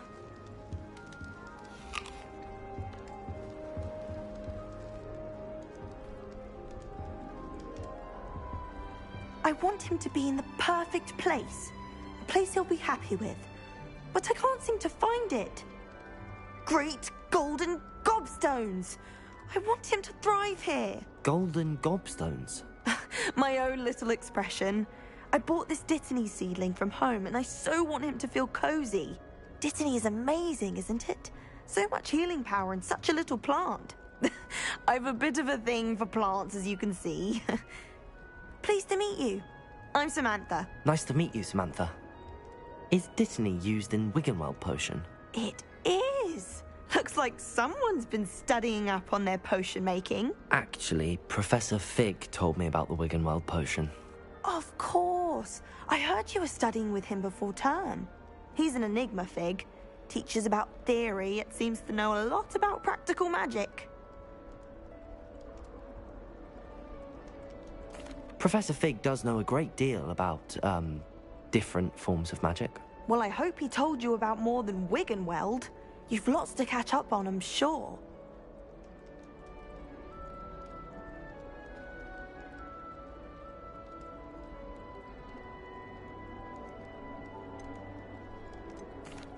Speaker 12: I want him to be in the perfect place. A place he'll be happy with. But I can't seem to find it. Great golden gobstones! I want him to thrive here.
Speaker 2: Golden gobstones?
Speaker 12: My own little expression. I bought this Dittany seedling from home and I so want him to feel cozy. Dittany is amazing, isn't it? So much healing power in such a little plant. I've a bit of a thing for plants, as you can see. Pleased to meet you. I'm Samantha.
Speaker 2: Nice to meet you, Samantha. Is Dittany used in Wiggenweld potion?
Speaker 12: It is. Looks like someone's been studying up on their potion making.
Speaker 2: Actually, Professor Fig told me about the Wiggenweld potion.
Speaker 12: Of course. I heard you were studying with him before term. He's an enigma, Fig. Teaches about theory, yet seems to know a lot about practical magic.
Speaker 2: Professor Fig does know a great deal about, different forms of magic.
Speaker 12: Well, I hope he told you about more than Wiggenweld. You've lots to catch up on, I'm sure.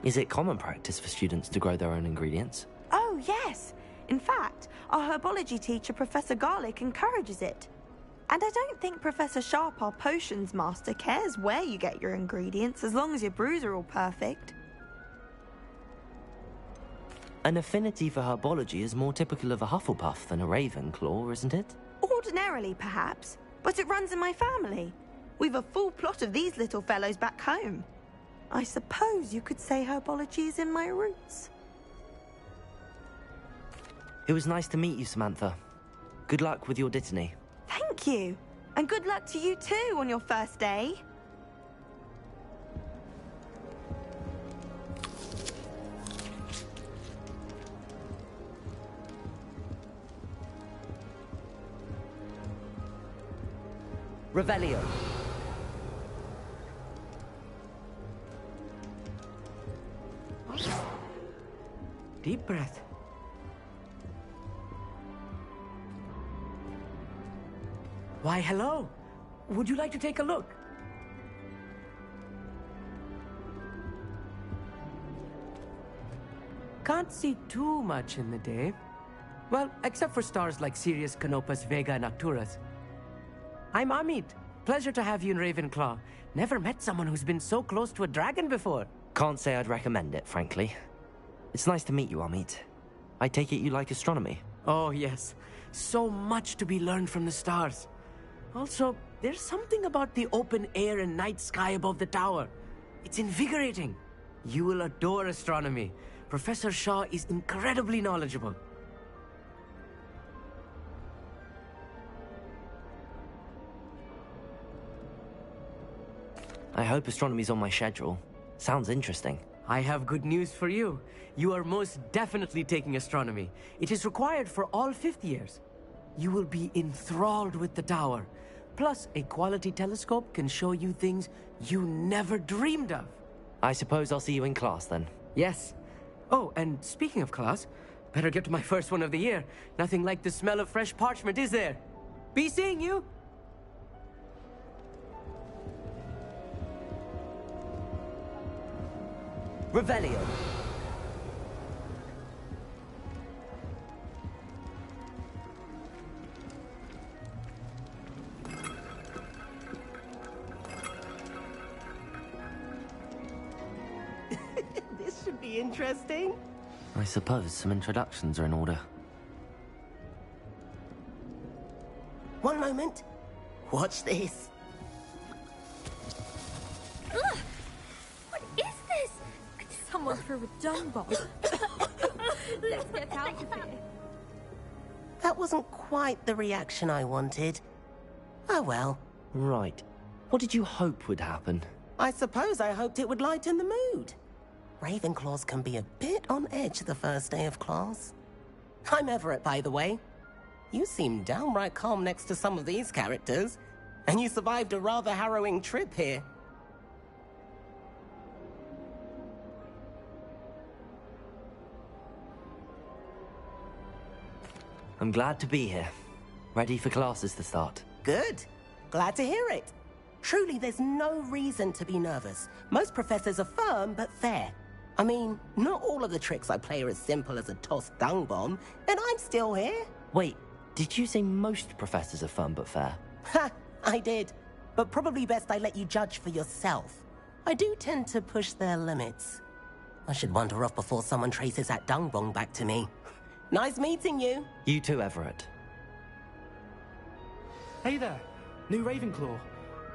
Speaker 2: Is it common practice for students to grow their own ingredients?
Speaker 12: Oh, yes. In fact, our herbology teacher, Professor Garlick, encourages it. And I don't think Professor Sharp, our potions master, cares where you get your ingredients, as long as your brews are all perfect.
Speaker 2: An affinity for herbology is more typical of a Hufflepuff than a Ravenclaw, isn't it?
Speaker 12: Ordinarily, perhaps, but it runs in my family. We've a full plot of these little fellows back home. I suppose you could say herbology is in my roots.
Speaker 2: It was nice to meet you, Samantha. Good luck with your Dittany.
Speaker 12: Thank you. And good luck to you too on your first day.
Speaker 2: Revelio.
Speaker 14: Deep breath. Why, hello. Would you like to take a look? Can't see too much in the day. Well, except for stars like Sirius, Canopus, Vega, and Arcturus. I'm Amit. Pleasure to have you in Ravenclaw. Never met someone who's been so close to a dragon before.
Speaker 2: Can't say I'd recommend it, frankly. It's nice to meet you, Amit. I take it you like astronomy?
Speaker 14: Oh, yes. So much to be learned from the stars. Also, there's something about the open air and night sky above the tower. It's invigorating. You will adore astronomy. Professor Shaw is incredibly knowledgeable.
Speaker 2: I hope astronomy's on my schedule. Sounds interesting.
Speaker 14: I have good news for you. You are most definitely taking astronomy. It is required for all fifth years. You will be enthralled with the tower. Plus, a quality telescope can show you things you never dreamed of.
Speaker 2: I suppose I'll see you in class then.
Speaker 14: Yes. Oh, and speaking of class, better get to my first one of the year. Nothing like the smell of fresh parchment, is there? Be seeing you!
Speaker 2: Revelio.
Speaker 15: This should be interesting.
Speaker 2: I suppose some introductions are in order.
Speaker 15: One moment. Watch this.
Speaker 16: Ugh! What is this? Someone threw a dung bomb. Let's get out of here.
Speaker 15: That wasn't quite the reaction I wanted. Oh well.
Speaker 2: Right. What did you hope would happen?
Speaker 15: I suppose I hoped it would lighten the mood. Ravenclaws can be a bit on edge the first day of class. I'm Everett, by the way. You seem downright calm next to some of these characters, and you survived a rather harrowing trip here.
Speaker 2: I'm glad to be here. Ready for classes to start.
Speaker 15: Good. Glad to hear it. Truly, there's no reason to be nervous. Most professors are firm but fair. I mean, not all of the tricks I play are as simple as a tossed dung bomb, and I'm still here.
Speaker 2: Wait, did you say most professors are firm but fair?
Speaker 15: Ha! I did. But probably best I let you judge for yourself. I do tend to push their limits. I should wander off before someone traces that dung bomb back to me. Nice meeting you.
Speaker 2: You too, Everett.
Speaker 17: Hey there, new Ravenclaw.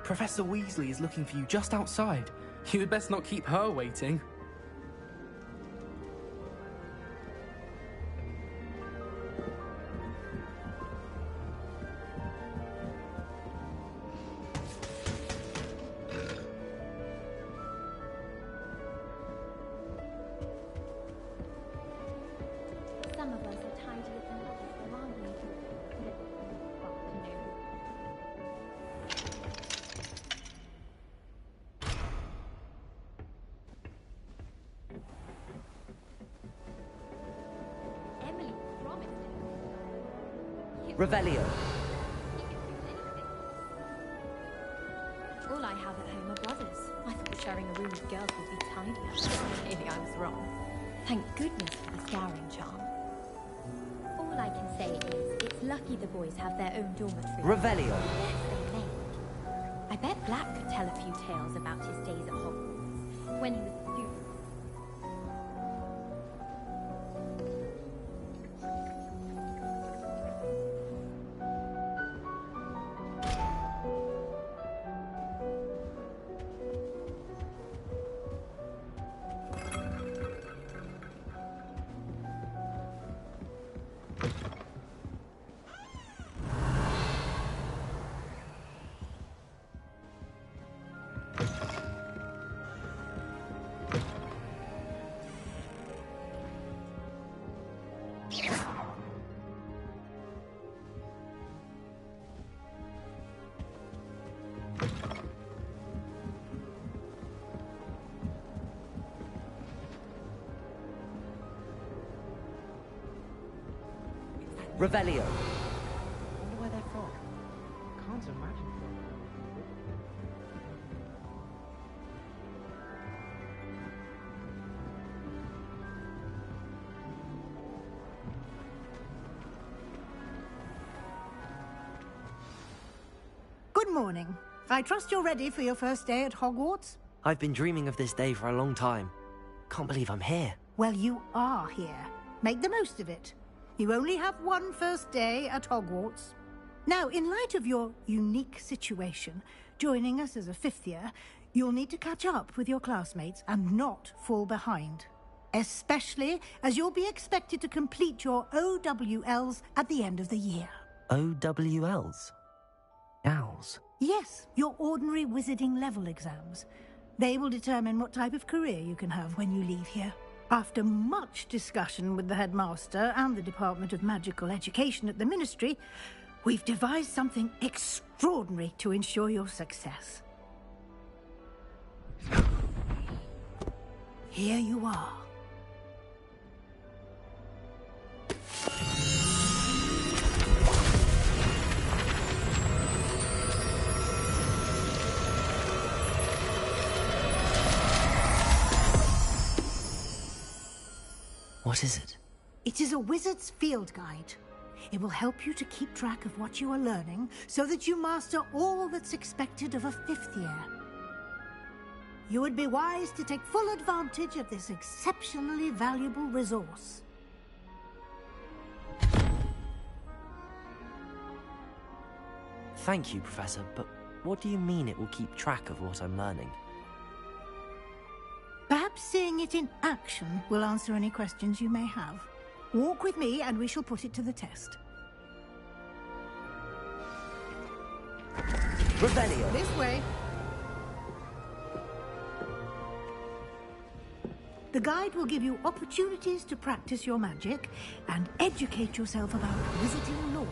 Speaker 17: Professor Weasley is looking for you just outside. You had best not keep her waiting.
Speaker 13: Some of us are tidier than others, though, aren't we? Well, you know. Emily promised it.
Speaker 2: Revelio.
Speaker 16: All I have at home are brothers. I thought sharing a room with girls would be tidier. Maybe I was wrong. Thank goodness for the scouring charm.
Speaker 13: All I can say is, it's lucky the boys have their own dormitory.
Speaker 2: Revelio.
Speaker 13: Yes, they may.
Speaker 16: I bet Black could tell a few tales about his days at Hogwarts.
Speaker 13: When he was a student.
Speaker 14: Revelio. I wonder where they're from.
Speaker 17: Can't imagine.
Speaker 10: Good morning. I trust you're ready for your first day at Hogwarts?
Speaker 2: I've been dreaming of this day for a long time. Can't believe I'm here.
Speaker 10: Well, you are here. Make the most of it. You only have one first day at Hogwarts. Now, in light of your unique situation, joining us as a fifth year, you'll need to catch up with your classmates and not fall behind. Especially as you'll be expected to complete your OWLs at the end of the year.
Speaker 2: OWLs? Owls?
Speaker 10: Yes, your ordinary wizarding level exams. They will determine what type of career you can have when you leave here. After much discussion with the headmaster and the Department of Magical Education at the Ministry, we've devised something extraordinary to ensure your success. Here you are.
Speaker 2: What is it?
Speaker 10: It is a wizard's field guide. It will help you to keep track of what you are learning so that you master all that's expected of a fifth year. You would be wise to take full advantage of this exceptionally valuable resource.
Speaker 2: Thank you, Professor, but what do you mean it will keep track of what I'm learning?
Speaker 10: Perhaps seeing it in action will answer any questions you may have. Walk with me and we shall put it to the test.
Speaker 14: Revelio.
Speaker 10: This way. The guide will give you opportunities to practice your magic and educate yourself about wizarding lore.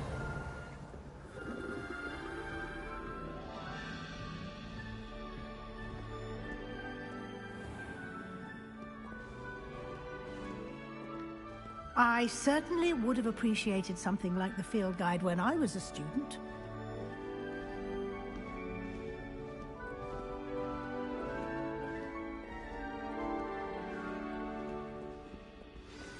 Speaker 10: I certainly would have appreciated something like the field guide when I was a student.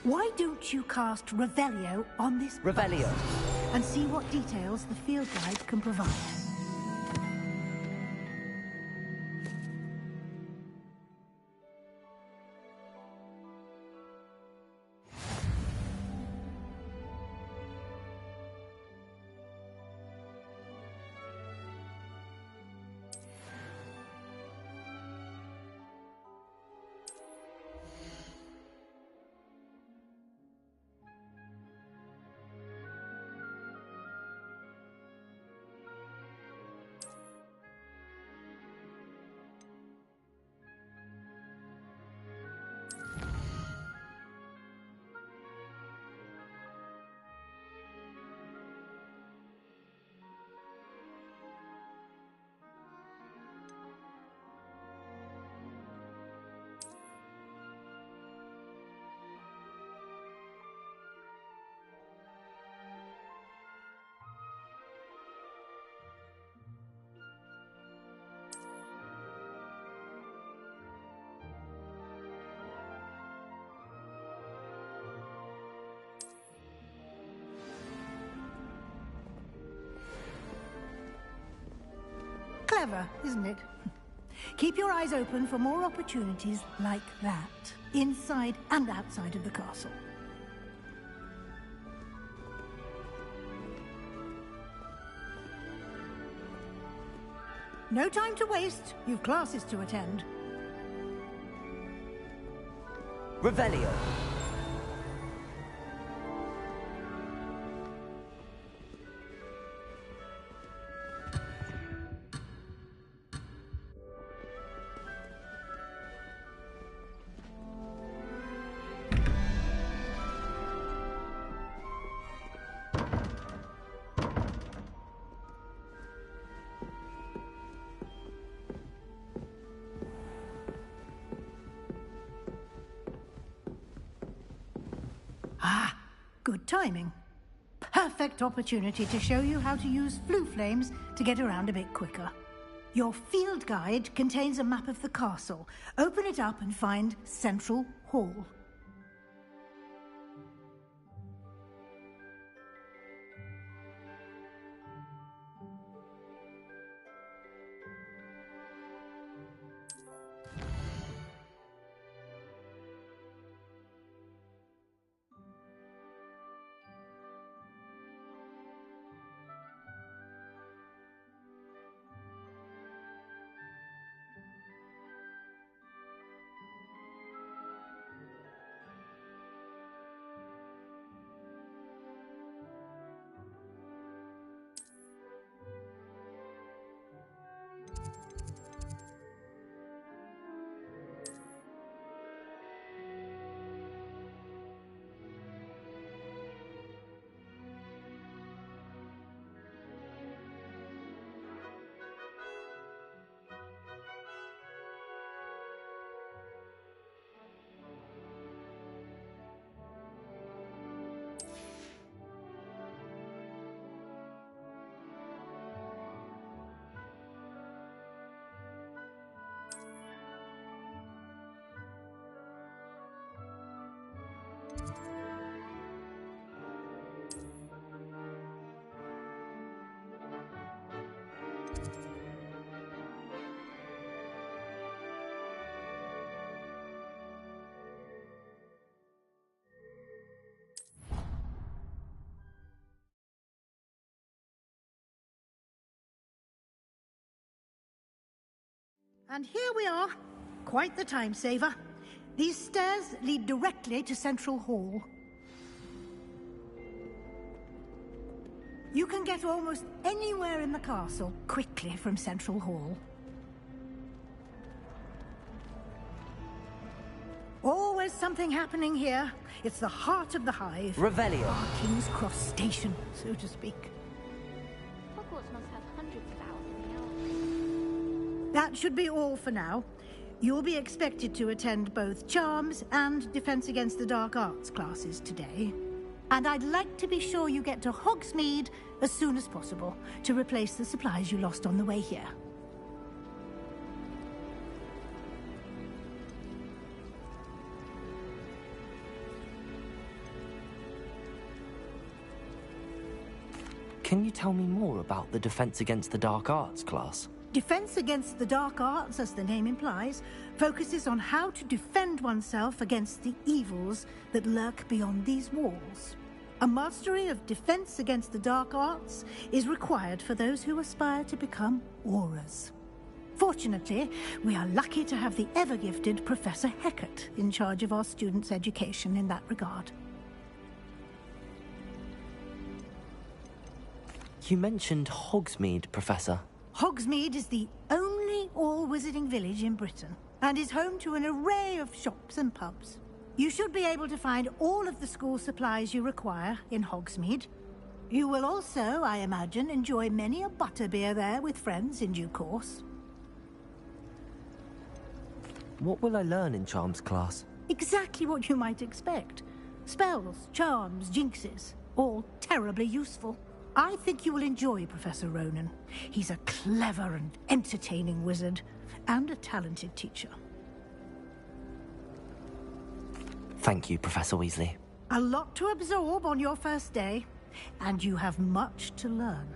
Speaker 10: Why don't you cast Revelio on this
Speaker 14: Revelio.
Speaker 10: bus and see what details the field guide can provide? Clever, isn't it? Keep your eyes open for more opportunities like that, inside and outside of the castle. No time to waste. You've classes to attend.
Speaker 14: Revelio.
Speaker 10: Ah, good timing. perfect opportunity to show you how to use flue flames to get around a bit quicker. Your field guide contains a map of the castle. Open it up and find Central Hall. And here we are. Quite the time saver. These stairs lead directly to Central Hall. You can get almost anywhere in the castle quickly from Central Hall. Always something happening here. It's the heart of the hive.
Speaker 2: Revelio.
Speaker 10: Our King's Cross Station, so to speak.
Speaker 13: Hogwarts must have hundreds of owls in the elf.
Speaker 10: That should be all for now. You'll be expected to attend both Charms and Defense Against the Dark Arts classes today. And I'd like to be sure you get to Hogsmeade as soon as possible to replace the supplies you lost on the way here.
Speaker 2: Can you tell me more about the Defense Against the Dark Arts class?
Speaker 10: Defense Against the Dark Arts, as the name implies, focuses on how to defend oneself against the evils that lurk beyond these walls. A mastery of Defense Against the Dark Arts is required for those who aspire to become Aurors. Fortunately, we are lucky to have the ever-gifted Professor Hecat in charge of our students' education in that regard.
Speaker 2: You mentioned Hogsmeade, Professor.
Speaker 10: Hogsmeade is the only all-wizarding village in Britain and is home to an array of shops and pubs. You should be able to find all of the school supplies you require in Hogsmeade. You will also, I imagine, enjoy many a butterbeer there with friends in due course.
Speaker 2: What will I learn in Charms class?
Speaker 10: Exactly what you might expect. Spells, charms, jinxes, all terribly useful. I think you will enjoy Professor Ronan. He's a clever and entertaining wizard, and a talented teacher.
Speaker 2: Thank you, Professor Weasley.
Speaker 10: A lot to absorb on your first day, and you have much to learn.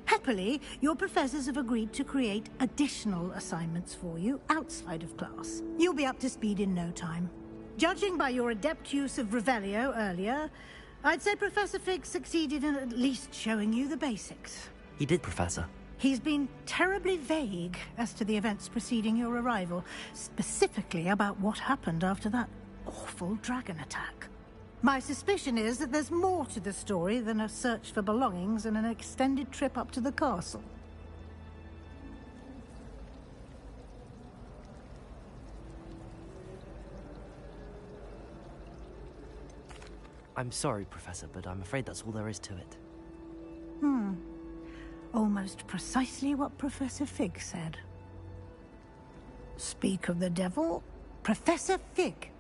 Speaker 10: Happily, your professors have agreed to create additional assignments for you outside of class. You'll be up to speed in no time. Judging by your adept use of Revelio earlier, I'd say Professor Fig succeeded in at least showing you the basics.
Speaker 2: He did, Professor.
Speaker 10: He's been terribly vague as to the events preceding your arrival, specifically about what happened after that awful dragon attack. My suspicion is that there's more to the story than a search for belongings and an extended trip up to the castle.
Speaker 2: I'm sorry, Professor, but I'm afraid that's all there is to it.
Speaker 10: Almost precisely what Professor Fig said. Speak of the devil, Professor Fig.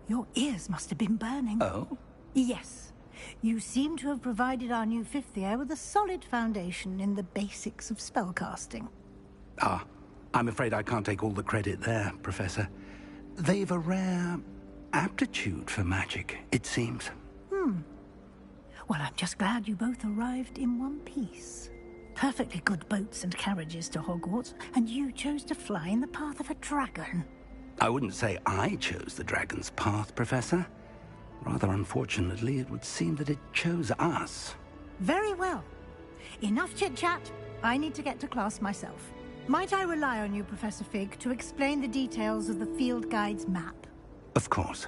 Speaker 10: Your ears must have been burning.
Speaker 3: Oh?
Speaker 10: Yes. You seem to have provided our new fifth year with a solid foundation in the basics of spellcasting.
Speaker 3: Ah, I'm afraid I can't take all the credit there, Professor. They've a rare aptitude for magic, it seems.
Speaker 10: Well, I'm just glad you both arrived in one piece. Perfectly good boats and carriages to Hogwarts, and you chose to fly in the path of a dragon.
Speaker 3: I wouldn't say I chose the dragon's path, Professor. Rather unfortunately, it would seem that it chose us.
Speaker 10: Very well. Enough chit-chat. I need to get to class myself. Might I rely on you, Professor Fig, to explain the details of the field guide's map?
Speaker 3: Of course.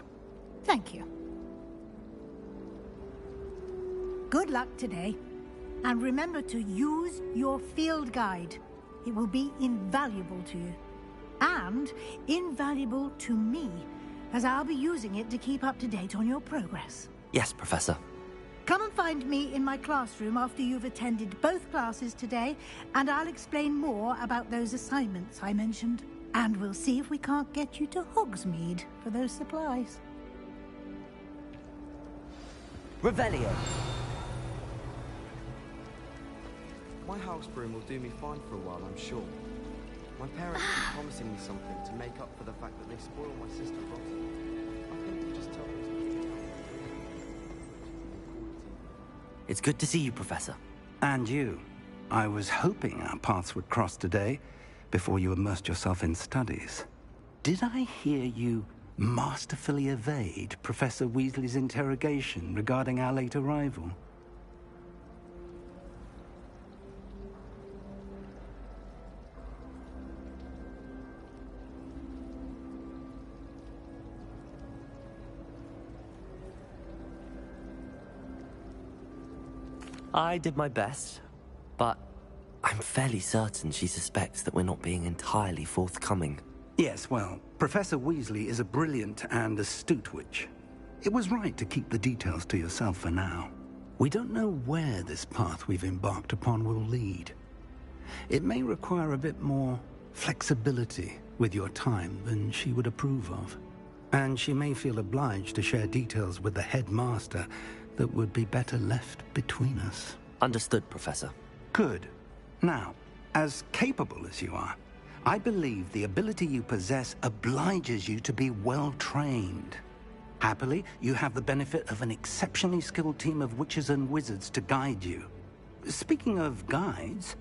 Speaker 10: Thank you. Good luck today. And remember to use your field guide. It will be invaluable to you. And invaluable to me, as I'll be using it to keep up to date on your progress.
Speaker 2: Yes, Professor.
Speaker 10: Come and find me in my classroom after you've attended both classes today, and I'll explain more about those assignments I mentioned. And we'll see if we can't get you to Hogsmeade for those supplies.
Speaker 2: Revelio.
Speaker 18: My house broom will do me fine for a while, I'm sure. My parents keep promising me something to make up for the fact that they spoil my sister rotten. I think we'll just tell them.
Speaker 2: It's good to see you, Professor.
Speaker 3: And you. I was hoping our paths would cross today, before you immersed yourself in studies. Did I hear you masterfully evade Professor Weasley's interrogation regarding our late arrival?
Speaker 2: I did my best, but I'm fairly certain she suspects that we're not being entirely forthcoming.
Speaker 3: Yes, well, Professor Weasley is a brilliant and astute witch. It was right to keep the details to yourself for now. We don't know where this path we've embarked upon will lead. It may require a bit more flexibility with your time than she would approve of. And she may feel obliged to share details with the headmaster that would be better left between us.
Speaker 2: Understood, Professor.
Speaker 3: Good. Now, as capable as you are, I believe the ability you possess obliges you to be well-trained. Happily, you have the benefit of an exceptionally skilled team of witches and wizards to guide you. Speaking of guides,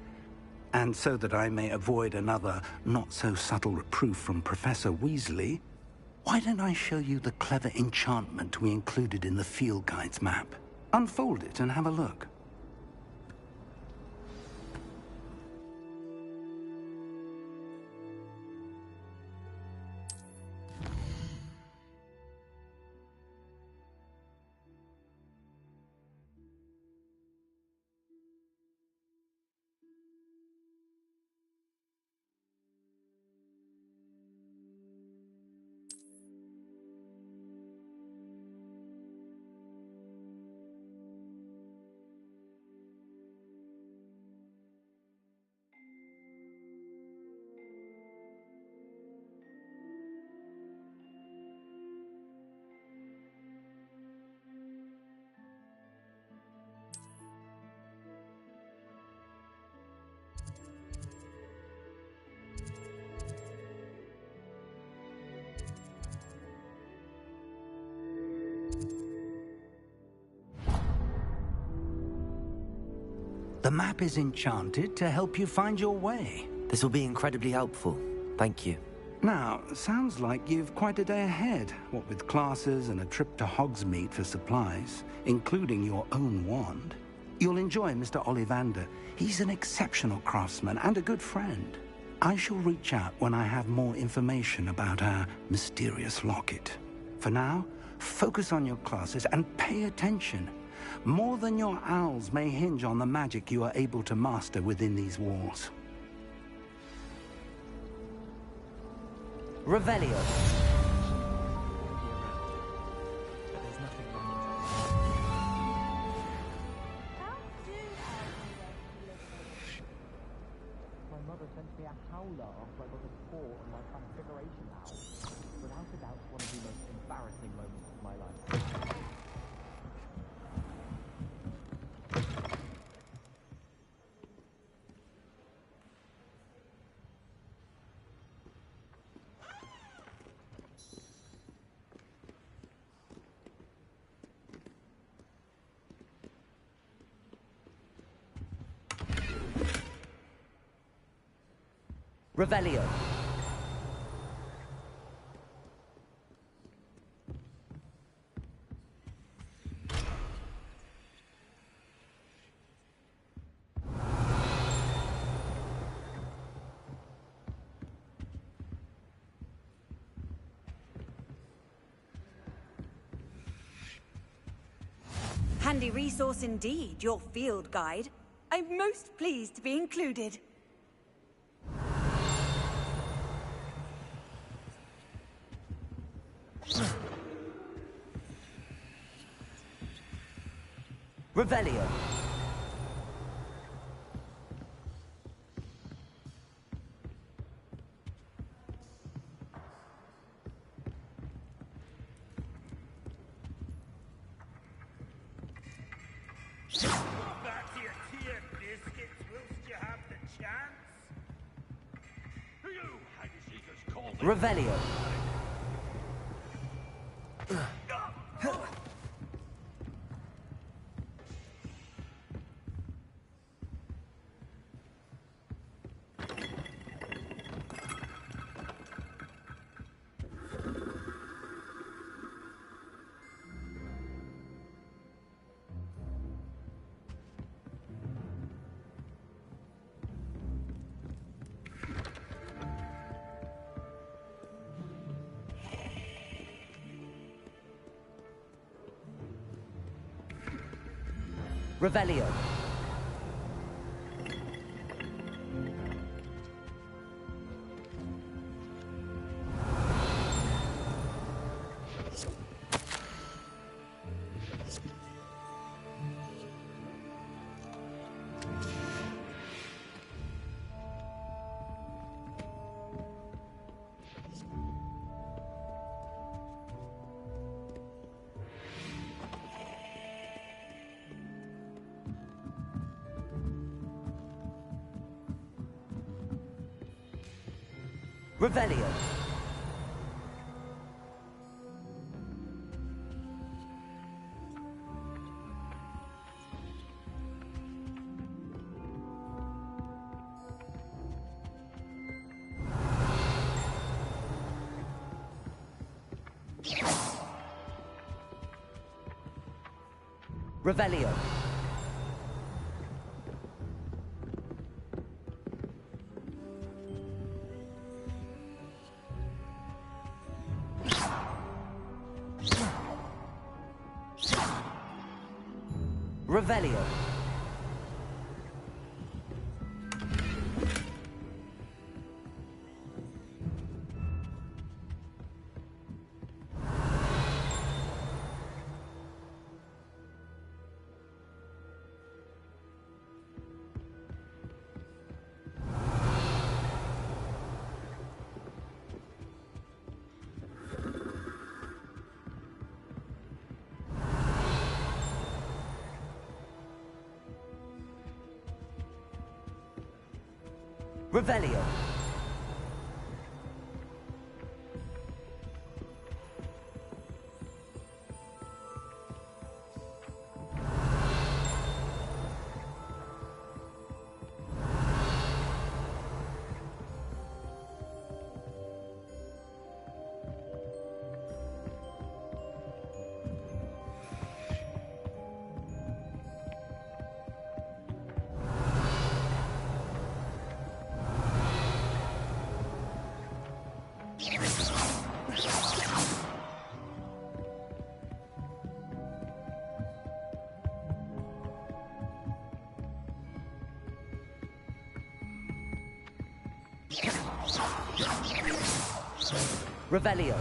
Speaker 3: and so that I may avoid another not-so-subtle reproof from Professor Weasley, why don't I show you the clever enchantment we included in the field guide's map? Unfold it and have a look. The map is enchanted to help you find your way.
Speaker 2: This will be incredibly helpful. Thank you.
Speaker 3: Now, sounds like you've quite a day ahead, what with classes and a trip to Hogsmeade for supplies, including your own wand. You'll enjoy Mr. Ollivander. He's an exceptional craftsman and a good friend. I shall reach out when I have more information about our mysterious locket. For now, focus on your classes and pay attention. More than your owls may hinge on the magic you are able to master within these walls.
Speaker 2: Revelio.
Speaker 19: My mother sent me a howler after I got a score on my configuration owl. Without a doubt, one of the most embarrassing moments of my life.
Speaker 2: Revelio.
Speaker 20: Handy resource indeed, your field guide. I'm most pleased to be included.
Speaker 2: Revelio.
Speaker 21: Back to your tea and biscuits whilst you have the chance. You hag-seekers call them.
Speaker 2: Revelio. Revelio. Revelio. Revelio. Revelio. Revelio. Revelio.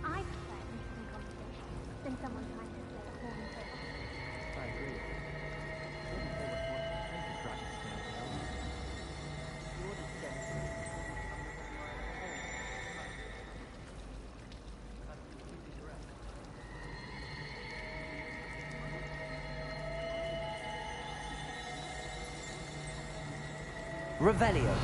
Speaker 13: I prefer interesting conversations than someone trying to get a horn.
Speaker 19: I agree.
Speaker 2: Revelio.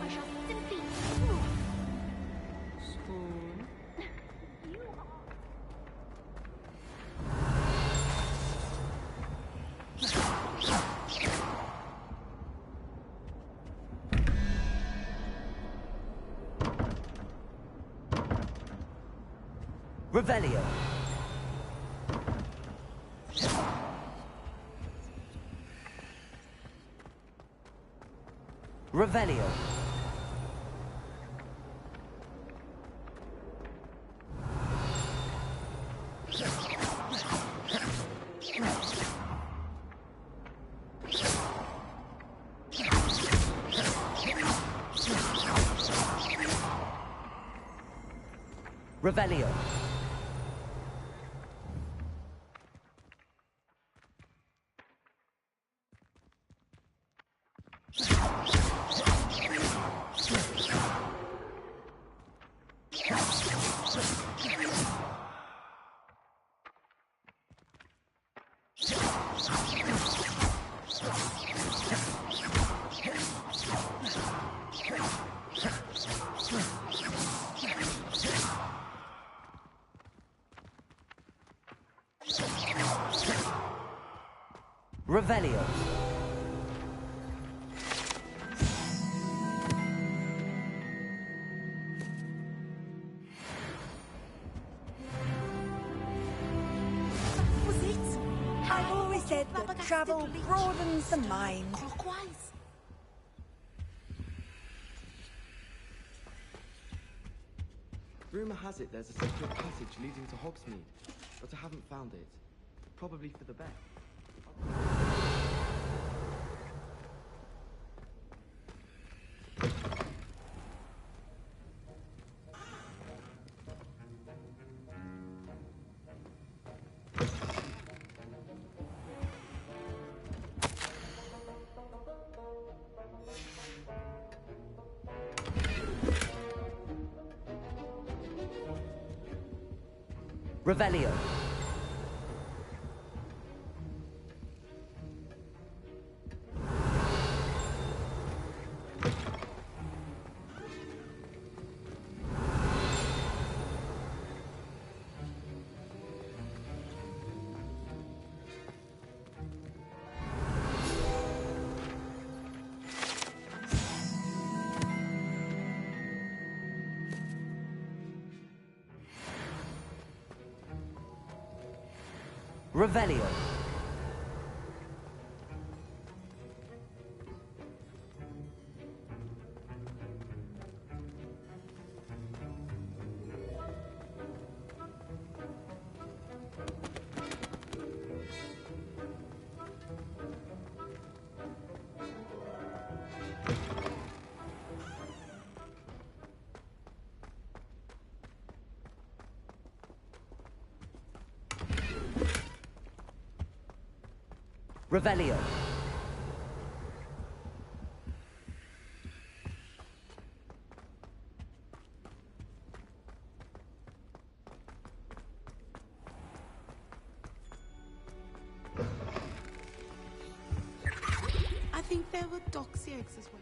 Speaker 13: I shall simply...
Speaker 16: Spoon.
Speaker 2: Revelio. Revelio. Revelio. Revelio.
Speaker 20: Was it? I've always said that travel broadens the mind.
Speaker 15: Clockwise.
Speaker 18: Rumour has it there's a secret passage leading to Hogsmeade, but I haven't found it. Probably for the best.
Speaker 2: Revelio. Revelio. Revelio.
Speaker 15: I think there were doxy eggs as well.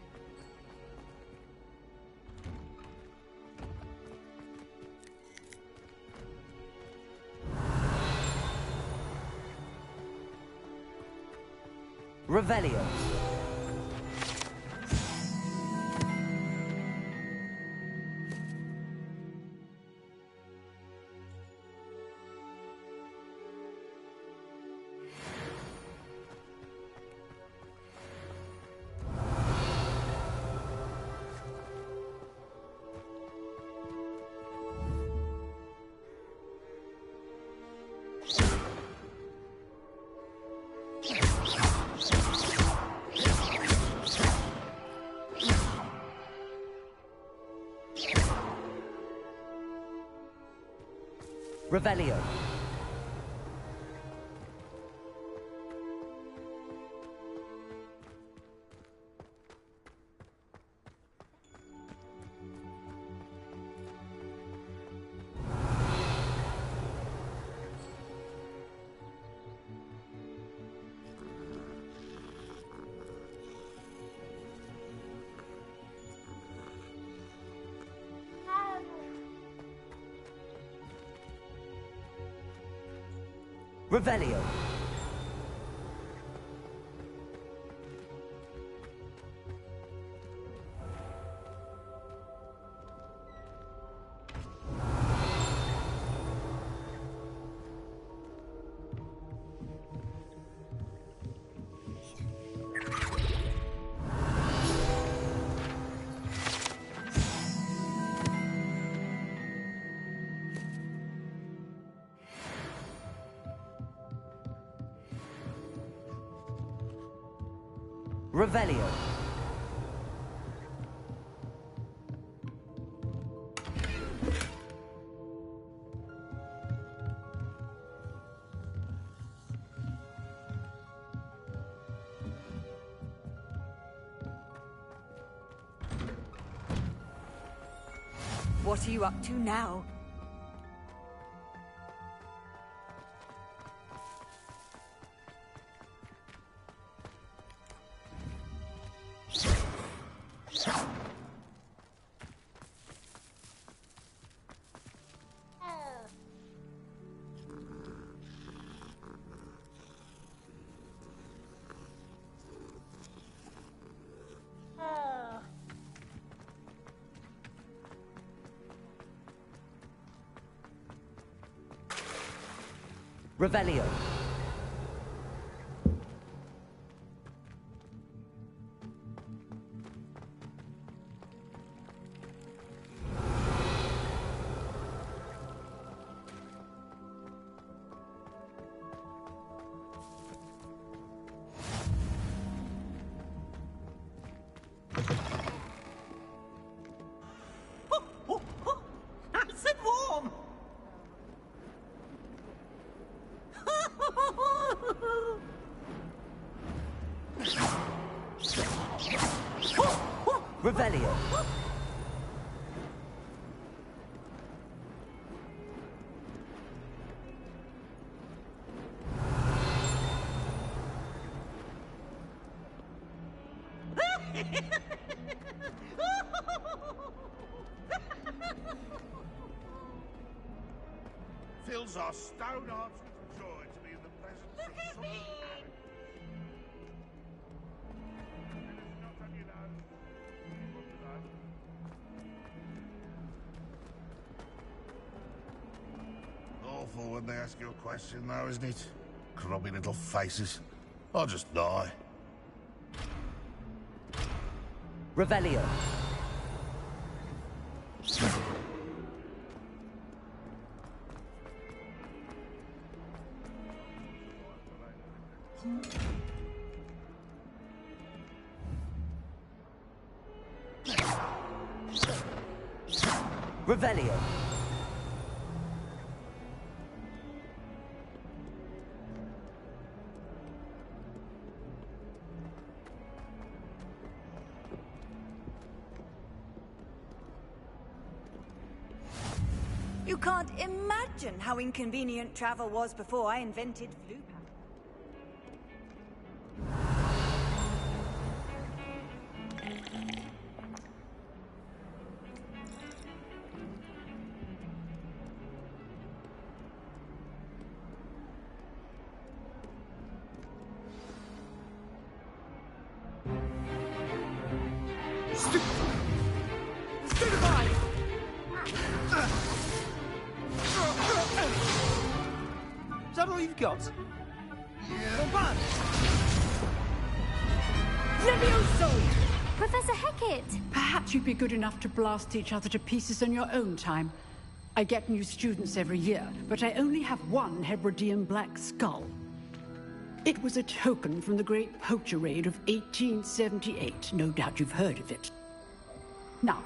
Speaker 2: Revelio. Revelio. Revelio. Revelio.
Speaker 20: What are you up to now?
Speaker 2: Revelio.
Speaker 5: Nice and warm!
Speaker 2: Revelio.
Speaker 21: Fills our stone hearts with joy to be in the presence of such an arrogant. It is not on you now. Awful when they ask you a question, though, isn't it? Grubby little faces. I'll just die.
Speaker 2: Revelio. Revelio.
Speaker 20: You can't imagine how inconvenient travel was before I invented flu power.
Speaker 17: Is that all you've got?
Speaker 21: Yeah.
Speaker 13: Levioso! Professor Hecat!
Speaker 1: Perhaps you'd be good enough to blast each other to pieces on your own time. I get new students every year, but I only have one Hebridean black skull. It was a token from the Great Poacher Raid of 1878. No doubt you've heard of it. Now,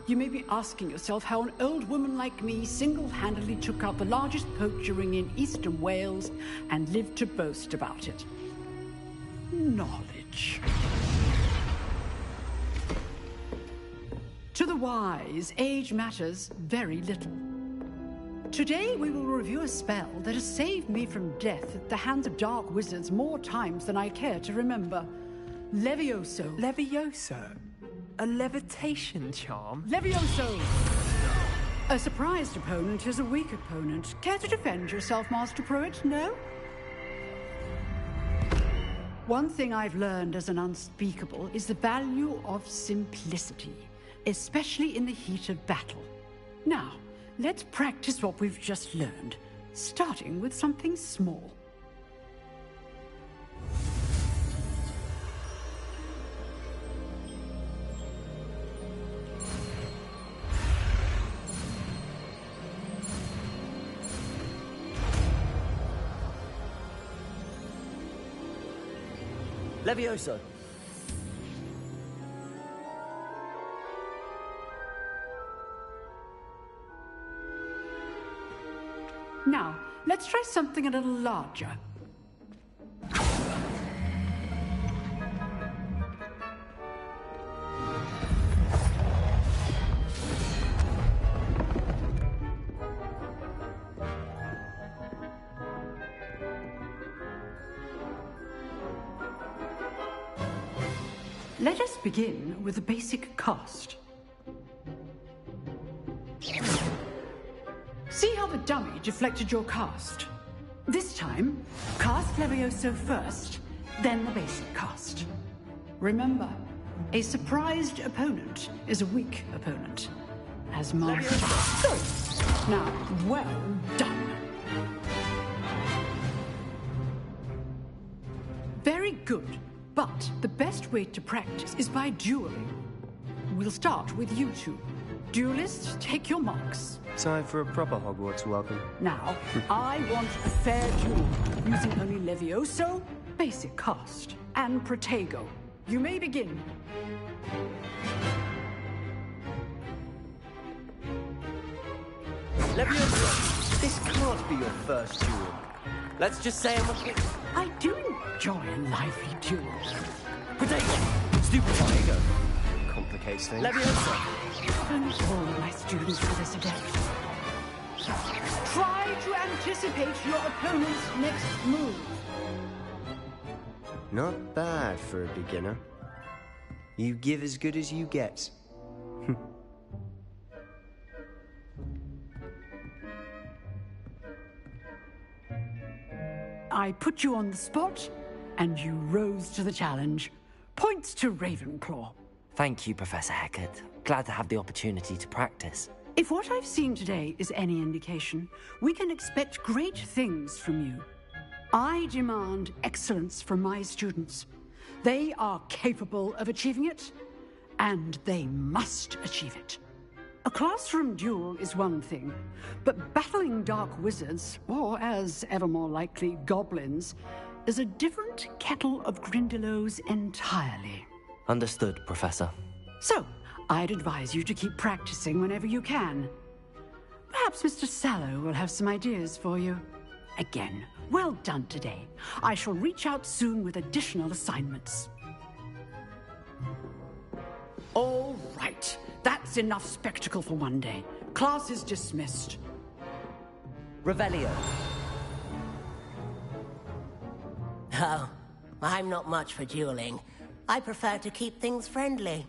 Speaker 1: you may be asking yourself how an old woman like me single-handedly took out the largest poacher ring in eastern Wales and lived to boast about it. Knowledge. To the wise, age matters very little. Today we will review a spell that has saved me from death at the hands of dark wizards more times than I care to remember. Levioso.
Speaker 14: Levioso? A levitation charm?
Speaker 1: Levioso! A surprised opponent is a weak opponent. Care to defend yourself, Master Pruitt? No? One thing I've learned as an unspeakable is the value of simplicity, especially in the heat of battle. Now, let's practice what we've just learned, starting with something small.
Speaker 14: Levioso.
Speaker 1: Now, let's try something a little larger. Let us begin with the basic cast. See how the dummy deflected your cast? This time, cast Levioso first, then the basic cast. Remember, a surprised opponent is a weak opponent. As master. Good. Now, well done. Very good. But the best way to practice is by dueling. We'll start with you two. Duelists, take your marks.
Speaker 4: Time for a proper Hogwarts welcome.
Speaker 1: Now, I want a fair duel, using only Levioso, basic cast, and Protego. You may begin.
Speaker 14: Levioso, this can't be your first duel. Let's just say I'm a bit...
Speaker 1: I do enjoy a lively duel.
Speaker 14: Protego! Stupid Protego!
Speaker 4: Complicates things.
Speaker 14: Leviosa!
Speaker 1: Only all my students for this adept. Try to anticipate your opponent's next move.
Speaker 4: Not bad for a beginner. You give as good as you get.
Speaker 1: I put you on the spot, and you rose to the challenge. Points to Ravenclaw.
Speaker 2: Thank you, Professor Hecat. Glad to have the opportunity to practice.
Speaker 1: If what I've seen today is any indication, we can expect great things from you. I demand excellence from my students. They are capable of achieving it, and they must achieve it. A classroom duel is one thing, but battling dark wizards, or as ever more likely, goblins, is a different kettle of Grindylows entirely.
Speaker 2: Understood, Professor.
Speaker 1: So, I'd advise you to keep practicing whenever you can. Perhaps Mr. Sallow will have some ideas for you. Again, well done today. I shall reach out soon with additional assignments. All right. That's enough spectacle for one day. Class is dismissed.
Speaker 14: Revelio.
Speaker 15: Oh, I'm not much for dueling. I prefer to keep things friendly.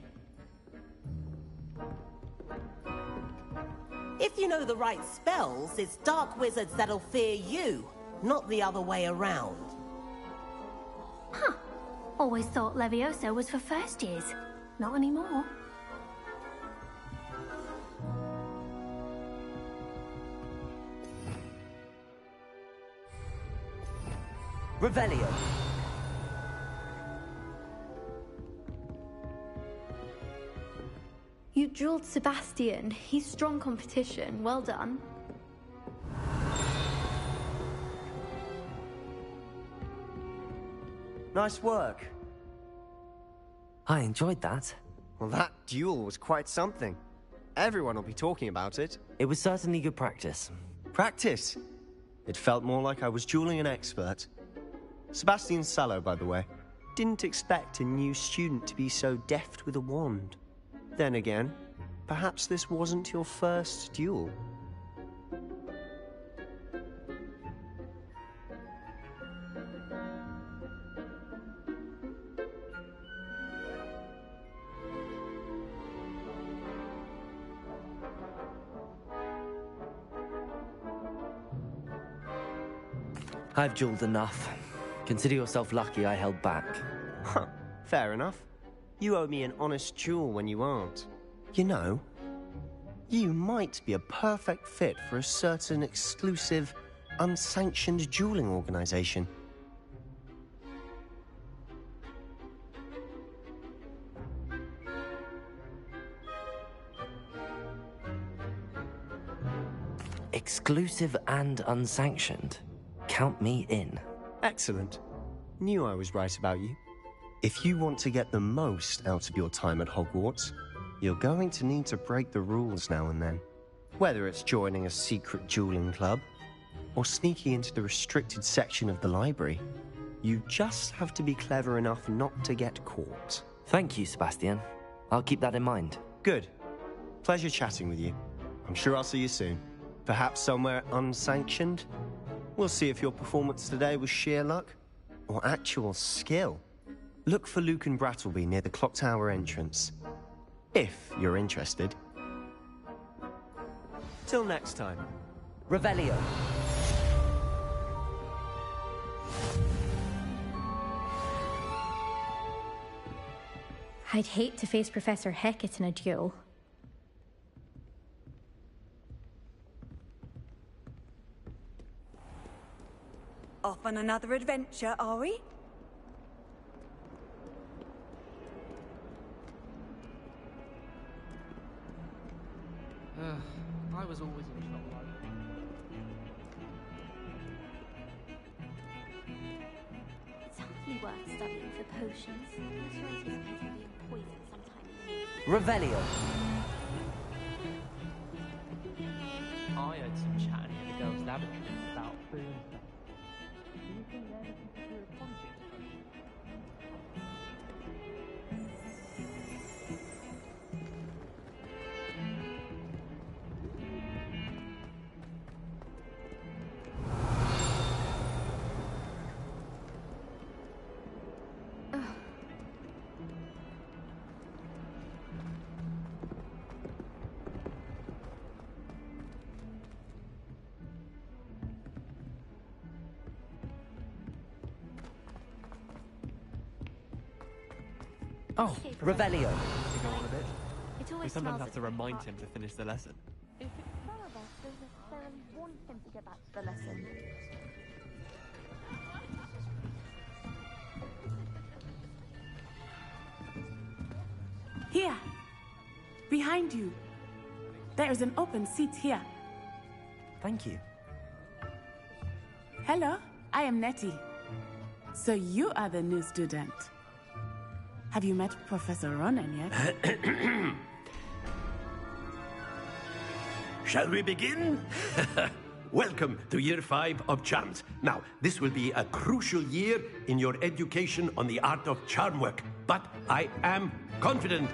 Speaker 15: If you know the right spells, it's dark wizards that'll fear you, not the other way around.
Speaker 13: Huh. Always thought Levioso was for first years. Not anymore.
Speaker 14: Revelio.
Speaker 16: You dueled Sebastian. He's strong competition. Well done.
Speaker 4: Nice work.
Speaker 2: I enjoyed that.
Speaker 4: Well, that duel was quite something. Everyone will be talking about it.
Speaker 2: It was certainly good practice.
Speaker 4: Practice? It felt more like I was dueling an expert. Sebastian Sallow, by the way. Didn't expect a new student to be so deft with a wand. Then again, perhaps this wasn't your first duel.
Speaker 2: I've dueled enough. Consider yourself lucky I held back.
Speaker 4: Huh, fair enough. You owe me an honest duel when you aren't. You know, you might be a perfect fit for a certain exclusive, unsanctioned dueling organization.
Speaker 2: Exclusive and unsanctioned. Count me in.
Speaker 4: Excellent. Knew I was right about you. If you want to get the most out of your time at Hogwarts, you're going to need to break the rules now and then. Whether it's joining a secret dueling club, or sneaking into the restricted section of the library, you just have to be clever enough not to get caught.
Speaker 2: Thank you, Sebastian. I'll keep that in mind.
Speaker 4: Good. Pleasure chatting with you. I'm sure I'll see you soon. Perhaps somewhere unsanctioned? We'll see if your performance today was sheer luck or actual skill. Look for Luke and Brattleby near the clock tower entrance, if you're interested. Till next time.
Speaker 2: Revelio.
Speaker 16: I'd hate to face Professor Hecat in a duel.
Speaker 20: Off on another adventure, are we?
Speaker 17: I was always in trouble.
Speaker 13: It's hardly worth studying for potions, unless you're anticipating being poisoned sometime in the future.
Speaker 2: Revelio.
Speaker 19: I heard some chatting in the girls' laboratory about food and stuff. Do you think they're looking to do a politics potion?
Speaker 2: Oh, Revelio.
Speaker 19: To go on a bit.
Speaker 13: It
Speaker 19: We
Speaker 13: always
Speaker 19: sometimes
Speaker 13: smells
Speaker 19: have to
Speaker 13: a bit
Speaker 19: remind
Speaker 13: hot.
Speaker 19: him to finish the lesson.
Speaker 12: If it's Clarabelle, don't necessarily want him to get back to the lesson.
Speaker 8: Here! Behind you! There is an open seat here.
Speaker 2: Thank you.
Speaker 8: Hello, I am Nettie. So you are the new student. Have you met Professor Ronan yet?
Speaker 22: Shall we begin? Welcome to Year 5 of Charms. Now, this will be a crucial year in your education on the art of charm work, but I am confident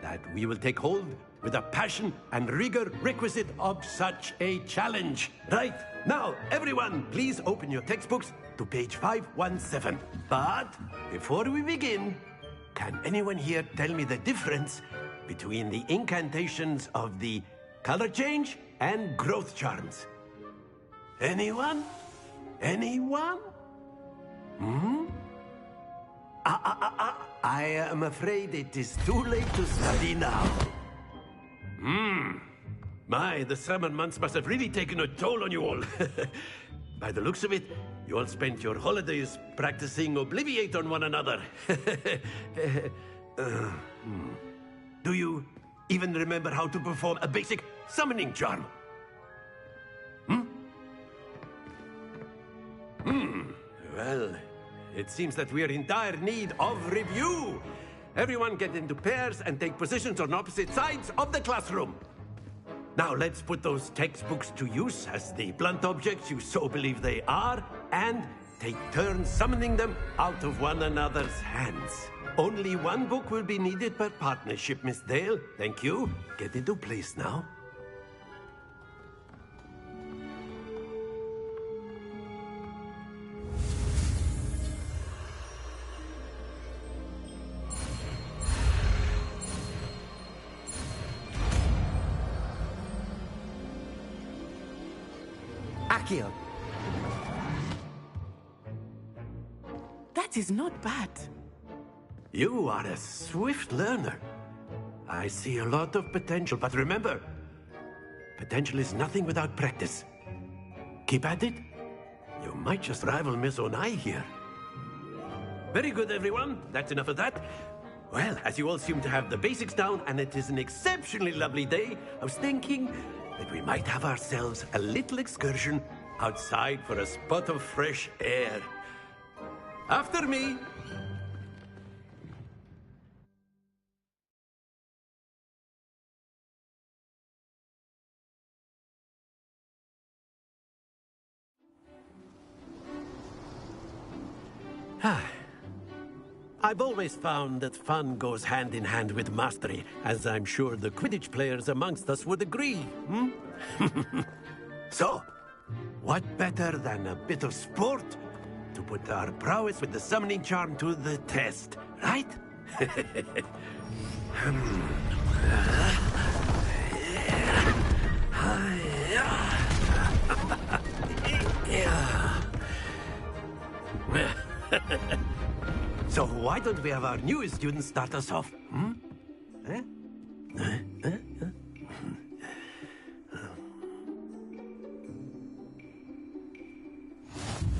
Speaker 22: that we will take hold with the passion and rigor requisite of such a challenge. Right, now, everyone, please open your textbooks to page 517. But before we begin, can anyone here tell me the difference between the incantations of the color change and growth charms? Anyone? Anyone? I am afraid it is too late to study now. My, the summer months must have really taken a toll on you all. By the looks of it, you all spent your holidays practicing Obliviate on one another. Do you even remember how to perform a basic summoning charm? Well, it seems that we are in dire need of review. Everyone get into pairs and take positions on opposite sides of the classroom. Now let's put those textbooks to use as the blunt objects you so believe they are, and take turns summoning them out of one another's hands. Only one book will be needed per partnership, Miss Dale. Thank you. Get into place now.
Speaker 2: Accio.
Speaker 14: That is not bad.
Speaker 22: You are a swift learner. I see a lot of potential, but remember, potential is nothing without practice. Keep at it. You might just rival Miss Onai here. Very good, everyone. That's enough of that. Well, as you all seem to have the basics down, and it is an exceptionally lovely day, I was thinking that we might have ourselves a little excursion outside for a spot of fresh air. After me. I've always found that fun goes hand in hand with mastery, as I'm sure the Quidditch players amongst us would agree, hmm? So, what better than a bit of sport to put our prowess with the summoning charm to the test, right? So why don't we have our newest student start us off? Hmm?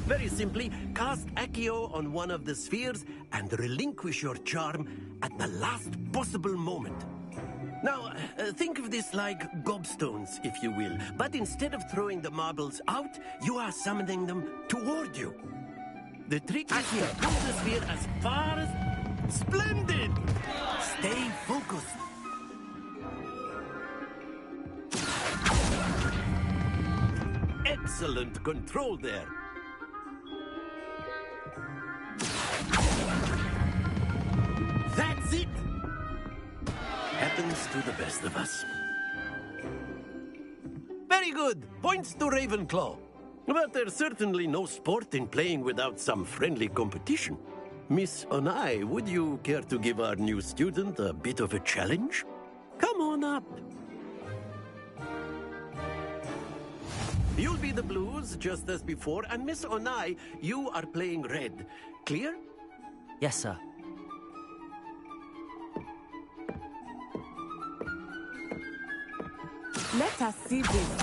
Speaker 22: Very simply, cast Accio on one of the spheres and relinquish your charm at the last possible moment. Now, think of this like gobstones, if you will, but instead of throwing the marbles out, you are summoning them toward you. The trick is to pull the sphere as far as... Splendid! Stay focused. Excellent control there. That's it! Happens to the best of us. Very good. Points to Ravenclaw. But there's certainly no sport in playing without some friendly competition. Miss Onai, would you care to give our new student a bit of a challenge? Come on up. You'll be the blues, just as before, and Miss Onai, you are playing red. Clear?
Speaker 2: Yes, sir.
Speaker 8: Let us see this.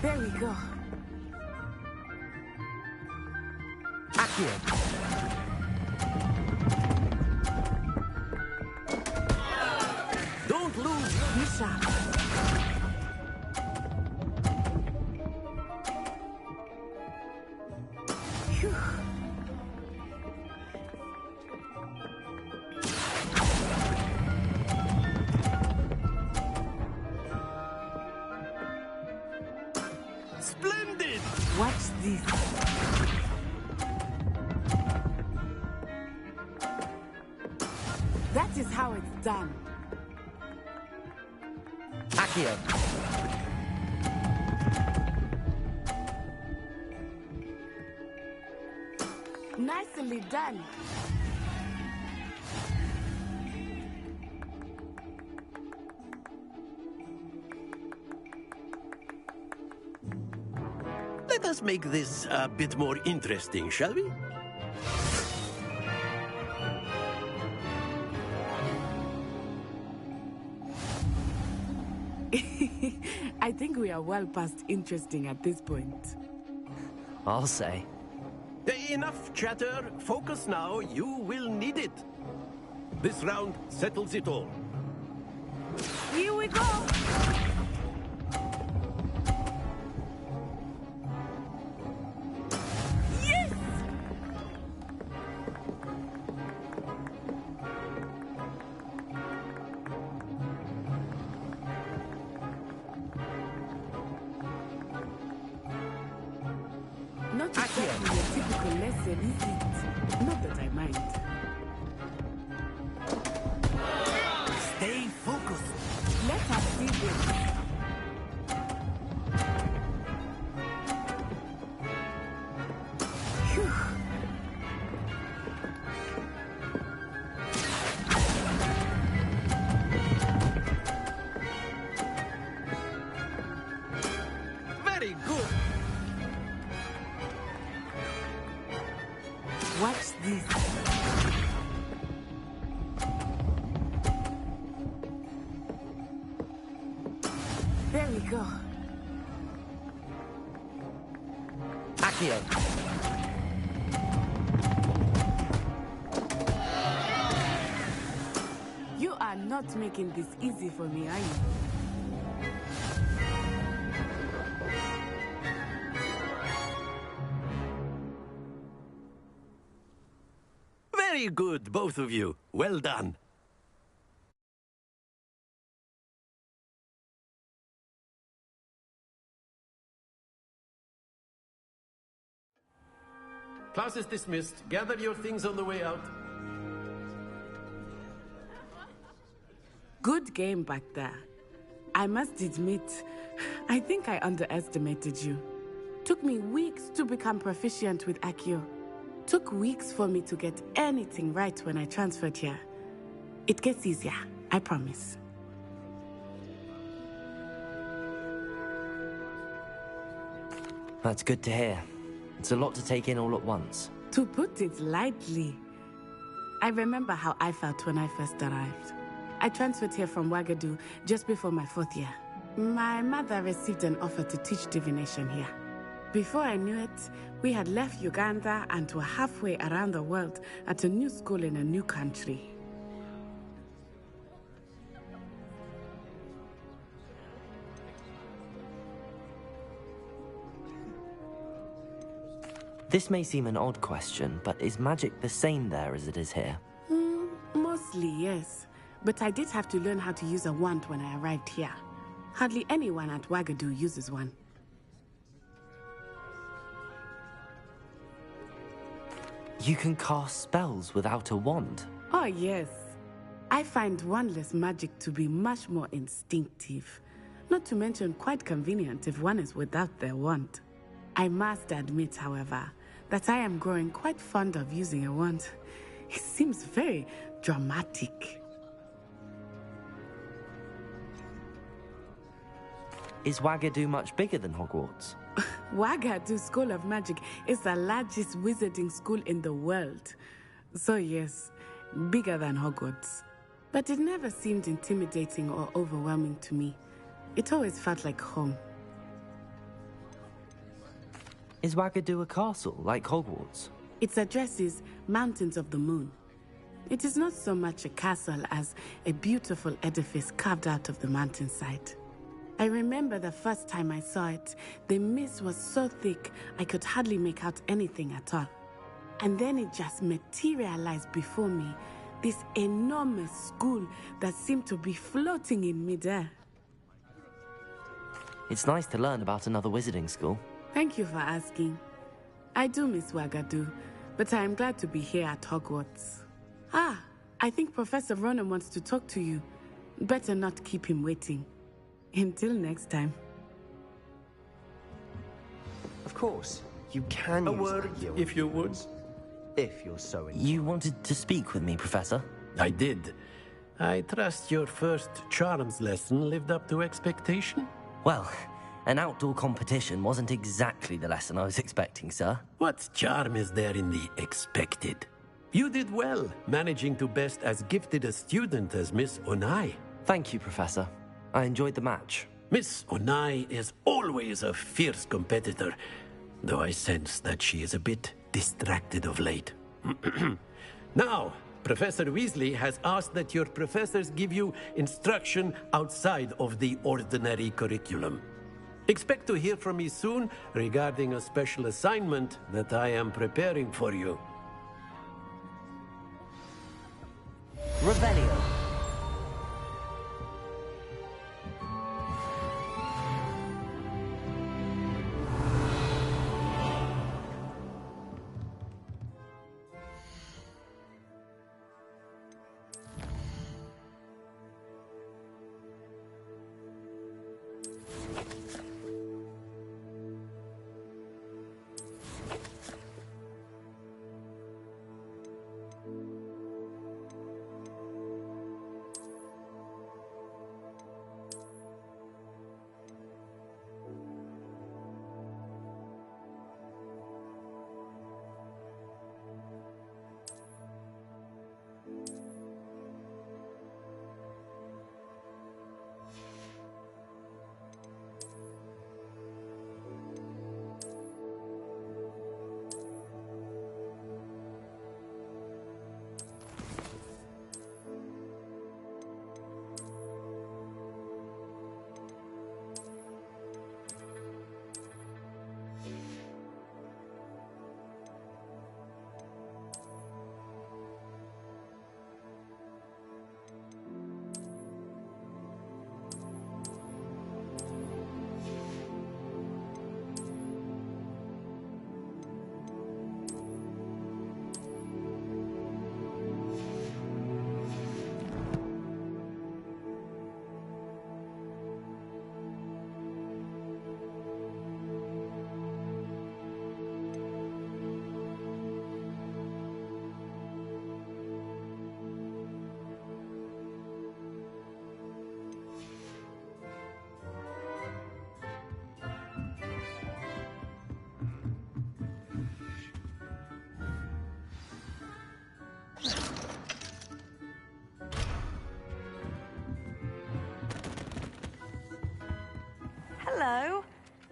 Speaker 8: There we go.
Speaker 2: Accio.
Speaker 22: Don't lose.
Speaker 8: Misha.
Speaker 22: Splendid!
Speaker 8: Watch this. That is how it's done.
Speaker 2: Accio.
Speaker 8: Nicely done.
Speaker 22: Let us make this a bit more interesting, shall we?
Speaker 8: I think we are well past interesting at this point.
Speaker 2: I'll say.
Speaker 22: Enough chatter. Focus now. You will need it. This round settles it all.
Speaker 8: Here we go. Yes! Not exactly a typical lesson, is it? Not that I mind.
Speaker 22: Stay focused.
Speaker 8: Let us see this. Phew.
Speaker 22: Very
Speaker 8: Watch this. There we go.
Speaker 2: Accio.
Speaker 8: You are not making this easy for me, are you?
Speaker 22: Very good, both of you. Well done. Class is dismissed. Gather your things on the way out.
Speaker 8: Good game back there. I must admit, I think I underestimated you. Took me weeks to become proficient with Accio. Took weeks for me to get anything right when I transferred here. It gets easier, I promise.
Speaker 2: That's good to hear. It's a lot to take in all at once.
Speaker 8: To put it lightly, I remember how I felt when I first arrived. I transferred here from Wagadu just before my 4th year. My mother received an offer to teach divination here. Before I knew it, we had left Uganda and were halfway around the world at a new school in a new country.
Speaker 2: This may seem an odd question, but is magic the same there as it is here?
Speaker 8: Mostly, yes. But I did have to learn how to use a wand when I arrived here. Hardly anyone at Wagadu uses one.
Speaker 2: You can cast spells without a wand?
Speaker 8: Oh, yes. I find wandless magic to be much more instinctive. Not to mention quite convenient if one is without their wand. I must admit, however, that I am growing quite fond of using a wand. It seems very dramatic.
Speaker 2: Is Wagadu much bigger than Hogwarts?
Speaker 8: Wagadu School of Magic is the largest wizarding school in the world. So yes, bigger than Hogwarts. But it never seemed intimidating or overwhelming to me. It always felt like home.
Speaker 2: Is Wagadu a castle, like Hogwarts?
Speaker 8: Its address is Mountains of the Moon. It is not so much a castle as a beautiful edifice carved out of the mountainside. I remember the first time I saw it, the mist was so thick I could hardly make out anything at all. And then it just materialized before me, this enormous school that seemed to be floating in midair.
Speaker 2: It's nice to learn about another wizarding school.
Speaker 8: Thank you for asking. I do miss Wagadu, but I am glad to be here at Hogwarts. Ah, I think Professor Ronan wants to talk to you. Better not keep him waiting. Until next time.
Speaker 4: Of course, you can
Speaker 22: A
Speaker 4: use
Speaker 22: word,
Speaker 4: Accio
Speaker 22: if you would.
Speaker 4: If you're so inclined.
Speaker 2: You wanted to speak with me, Professor?
Speaker 22: I did. I trust your first charms lesson lived up to expectation?
Speaker 2: Well, an outdoor competition wasn't exactly the lesson I was expecting, sir.
Speaker 22: What charm is there in the expected? You did well, managing to best as gifted a student as Miss Onai.
Speaker 2: Thank you, Professor. I enjoyed the match.
Speaker 22: Miss Onai is always a fierce competitor, though I sense that she is a bit distracted of late. Now, Professor Weasley has asked that your professors give you instruction outside of the ordinary curriculum. Expect to hear from me soon regarding a special assignment that I am preparing for you.
Speaker 2: Revelio.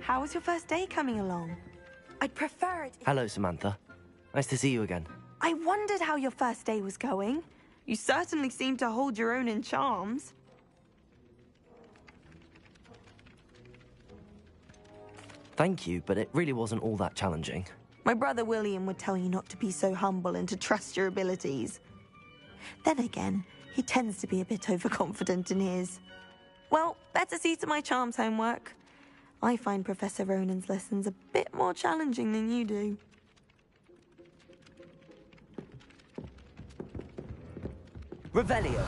Speaker 12: How was your first day coming along? I'd prefer it if...
Speaker 2: Hello, Samantha. Nice to see you again.
Speaker 12: I wondered how your first day was going. You certainly seem to hold your own in charms.
Speaker 2: Thank you, but it really wasn't all that challenging.
Speaker 12: My brother William would tell you not to be so humble and to trust your abilities. Then again, he tends to be a bit overconfident in his. Well, better see to my charms homework. I find Professor Ronan's lessons a bit more challenging than you do.
Speaker 2: Revelio.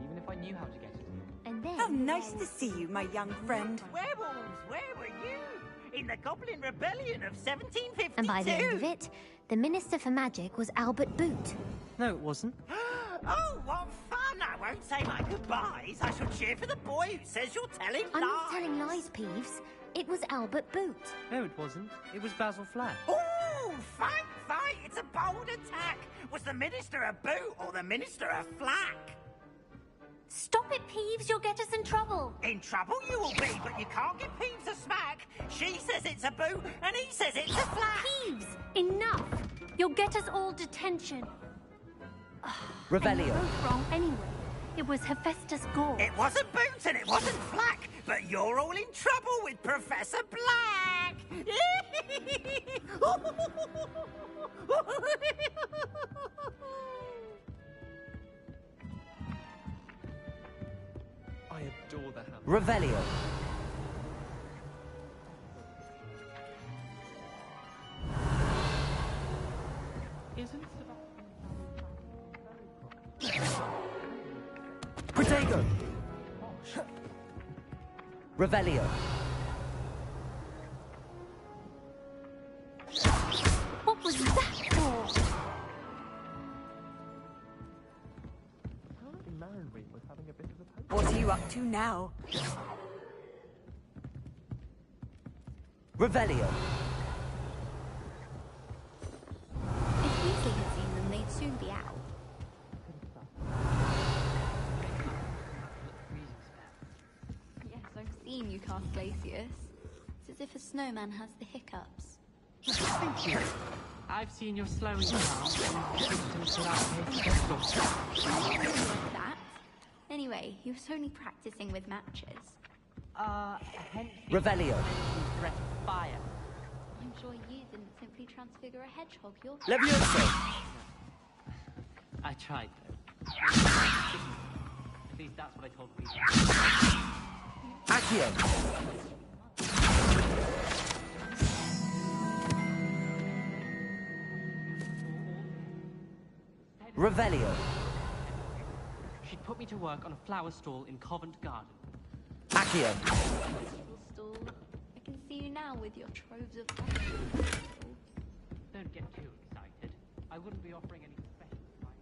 Speaker 19: Even if I knew how to get it.
Speaker 20: And then...
Speaker 10: How nice to see you, my young friend.
Speaker 6: Werewolves, where were you? In the Goblin Rebellion of 1752.
Speaker 13: And by the end of it, the Minister for Magic was Albert Boot.
Speaker 14: No, it wasn't.
Speaker 6: Oh, what fun! I won't say my goodbyes. I shall cheer for the boy who says you're telling lies.
Speaker 13: I'm not telling lies, Peeves. It was Albert Boot.
Speaker 14: No, it wasn't. It was Basil Flack.
Speaker 6: Oh, fight! It's a bold attack. Was the Minister a boot or the Minister a flack?
Speaker 13: Stop it, Peeves. You'll get us in trouble.
Speaker 6: In trouble you will be, but you can't give Peeves a smack. She says it's a boot, and he says it's a flack.
Speaker 13: Peeves, enough. You'll get us all detention.
Speaker 2: Revelio.
Speaker 13: And you're both wrong anyway. It was Hephaestus Gore.
Speaker 6: It wasn't Boots and it wasn't Flack, but you're all in trouble with Professor Black.
Speaker 17: I adore the hammer.
Speaker 2: Revelio.
Speaker 19: Isn't
Speaker 2: Protego. Revelio.
Speaker 13: What was that for?
Speaker 19: was having a bit of a poke.
Speaker 10: What are you up to now?
Speaker 2: Revelio.
Speaker 16: If Weasley had seen them, they'd soon be out. Yes, I've seen you cast Glacius. It's as if a snowman has the hiccups.
Speaker 19: Thank you. I've seen your slowing down and symptoms without
Speaker 16: Like that. Anyway, he was only practicing with matches.
Speaker 19: hence
Speaker 2: Revelio.
Speaker 19: threat of fire.
Speaker 16: I'm sure you didn't simply transfigure a hedgehog yourself.
Speaker 2: Levioso.
Speaker 19: I tried, though. At least that's what I told Weasley.
Speaker 2: Accio. Revelio.
Speaker 19: She'd put me to work on a flower stall in Covent Garden.
Speaker 2: Accio.
Speaker 16: Stall. I can see you now with your troves of flowers.
Speaker 19: Don't get too excited. I wouldn't be offering any special advice.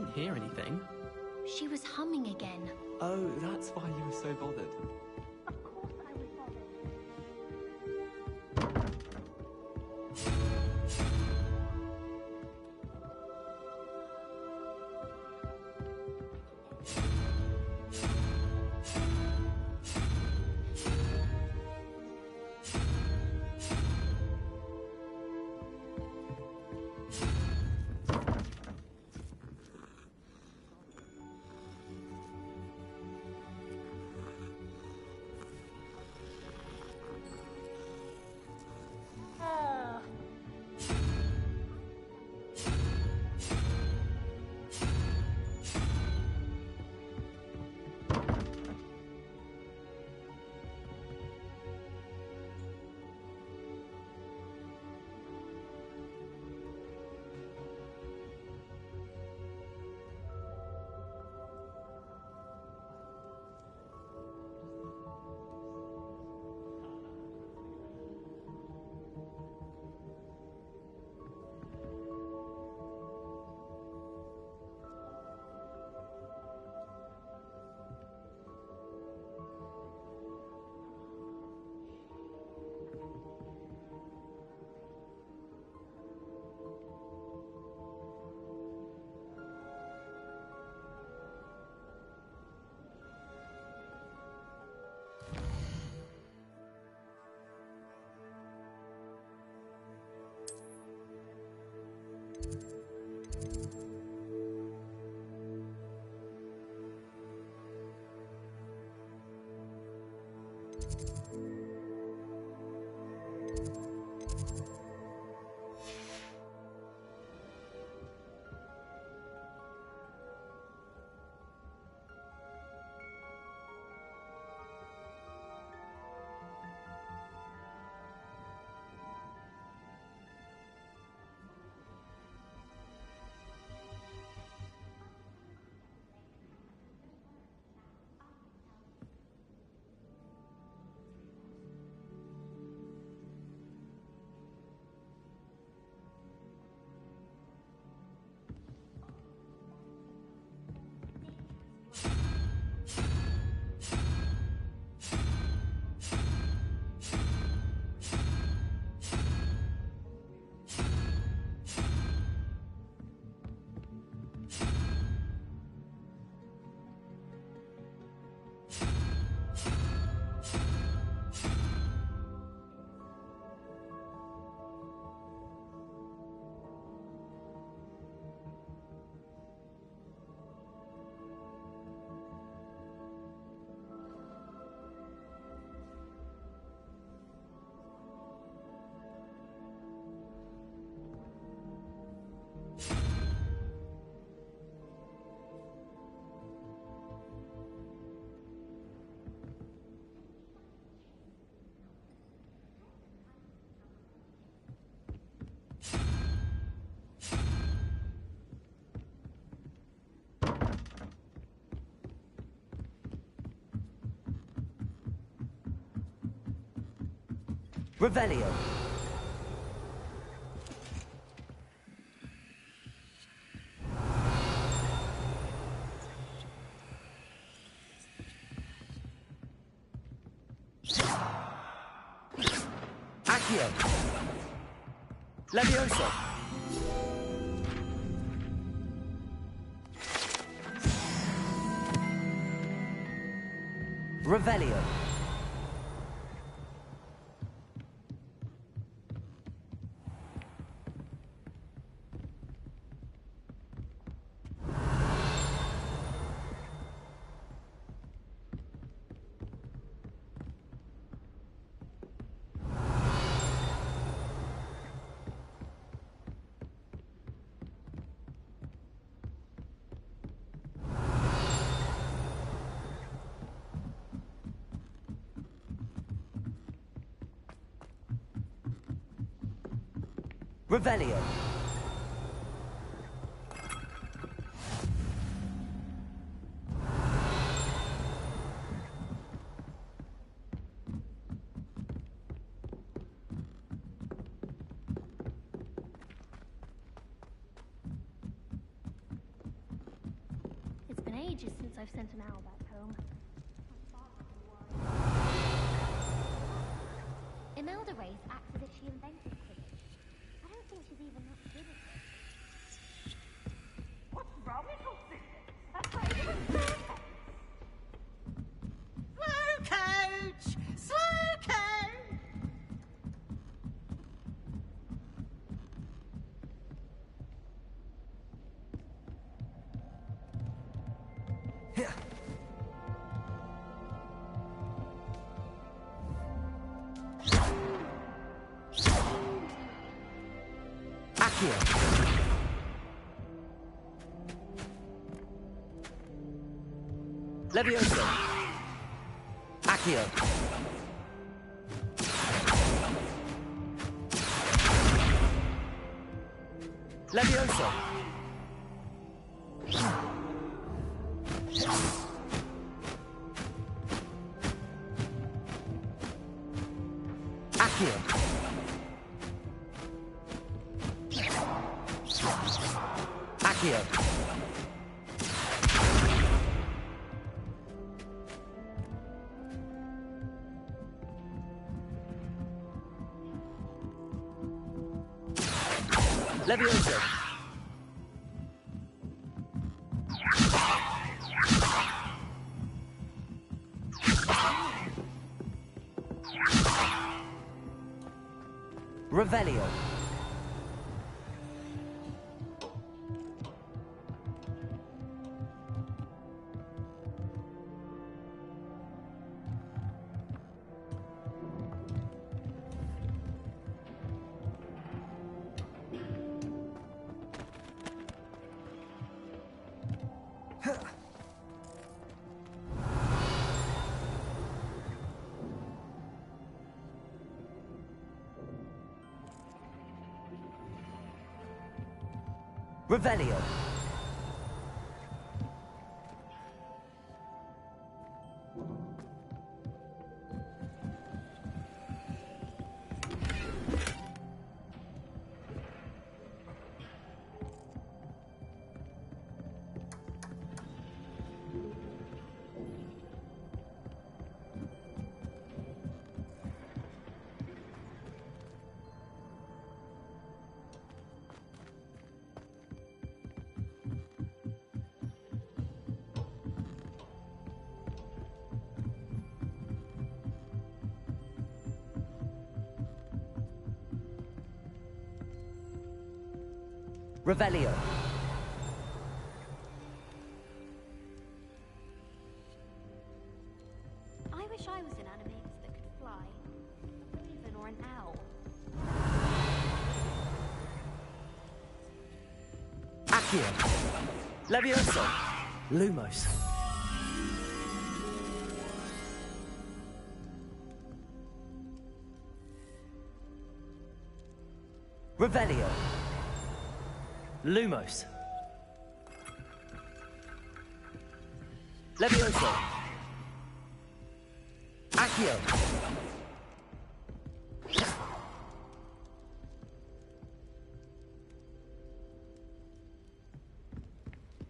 Speaker 17: didn't hear anything.
Speaker 13: She was humming again.
Speaker 7: Oh, that's why you were so bothered.
Speaker 13: Of course I was bothered.
Speaker 2: Revelio. Accio. Levioso. Revelio. Revelio.
Speaker 13: ages since I've sent an owl back home. Imelda Reyes acts as if she invented Quidditch. I don't think she's even that good at it.
Speaker 6: What's wrong with your sister? That's not even fair. Slow coach! Slow coach!
Speaker 2: Levioso. Accio. Levioso. Accio. Accio. Levioso. Revelio. Revelio. Revelio.
Speaker 13: I wish I was an animagus that could fly. A raven or an owl.
Speaker 2: Accio. Levioso. Lumos. Revelio. Lumos. Levioso. Accio.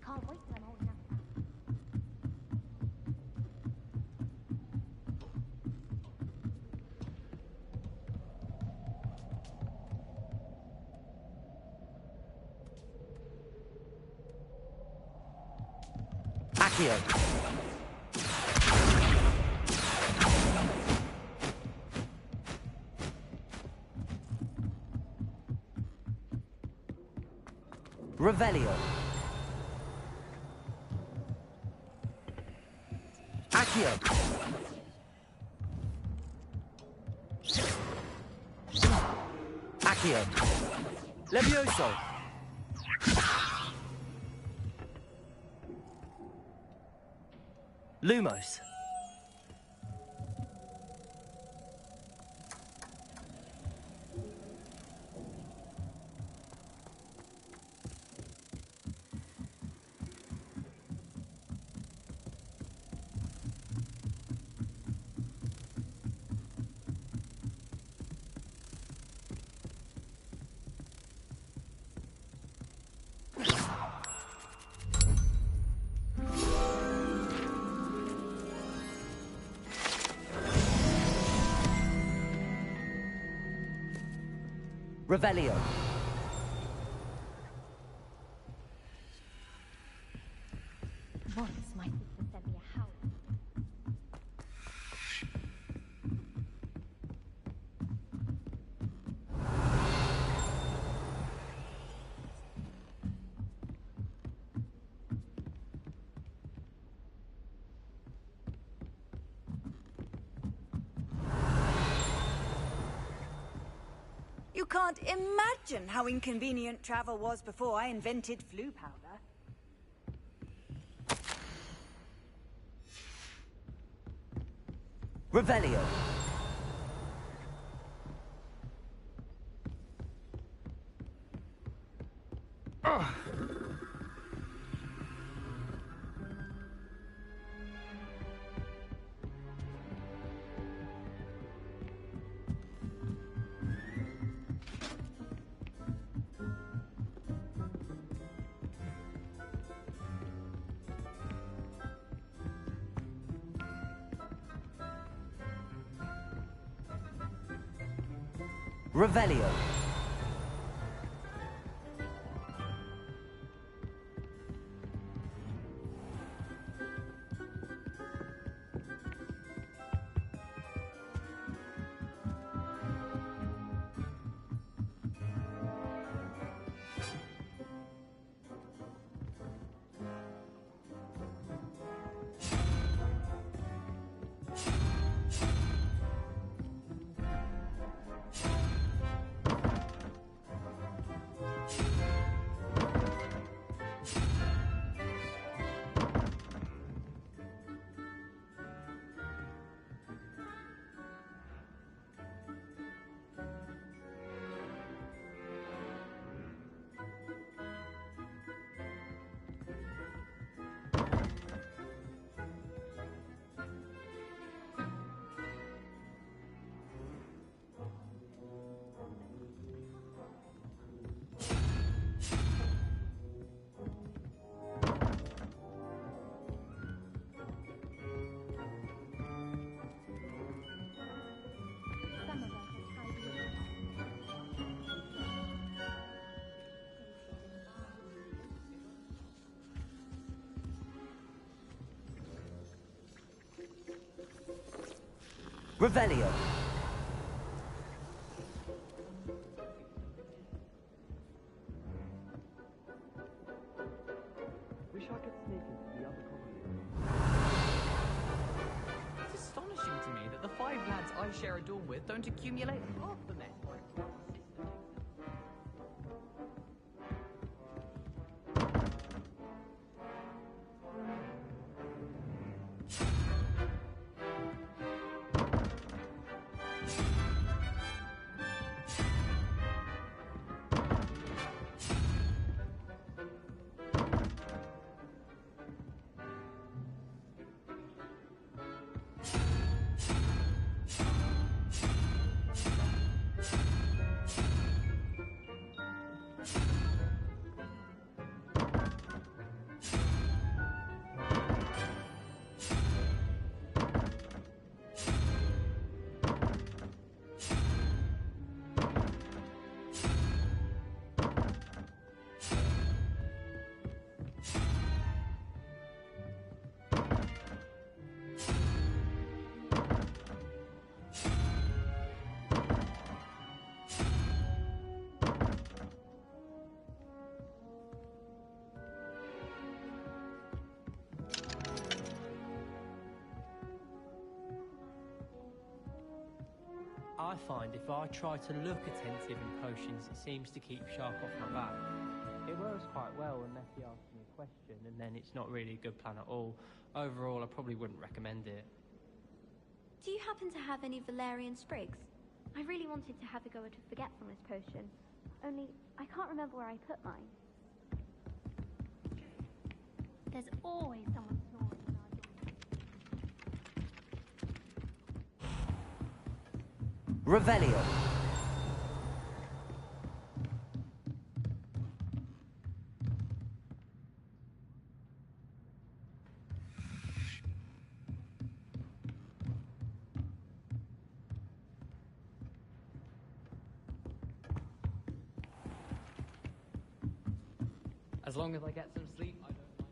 Speaker 13: Can't wait till I'm old enough.
Speaker 2: Accio. Revelio. Accio. Accio. Levioso. Lumos. Revelio.
Speaker 16: Once my sister sent me a howl.
Speaker 20: You can't imagine how inconvenient travel was before I invented flu powder.
Speaker 2: Revelio. Revelio. Revelio.
Speaker 19: Wish I could sneak into the other common
Speaker 9: It's astonishing to me that the 5 lads I share a dorm with don't accumulate half the mess my sister makes.
Speaker 19: I find if I try to look attentive in potions, it seems to keep Shark off my back. It works quite well unless he asks me a question, and then it's not really a good plan at all. Overall, I probably wouldn't recommend it.
Speaker 13: Do you happen to have any Valerian sprigs? I really wanted to have a go at a forgetfulness potion. Only, I can't remember where I put mine. There's always someone snoring in our dorm.
Speaker 2: Revelio.
Speaker 9: As long as I get some sleep, I don't mind.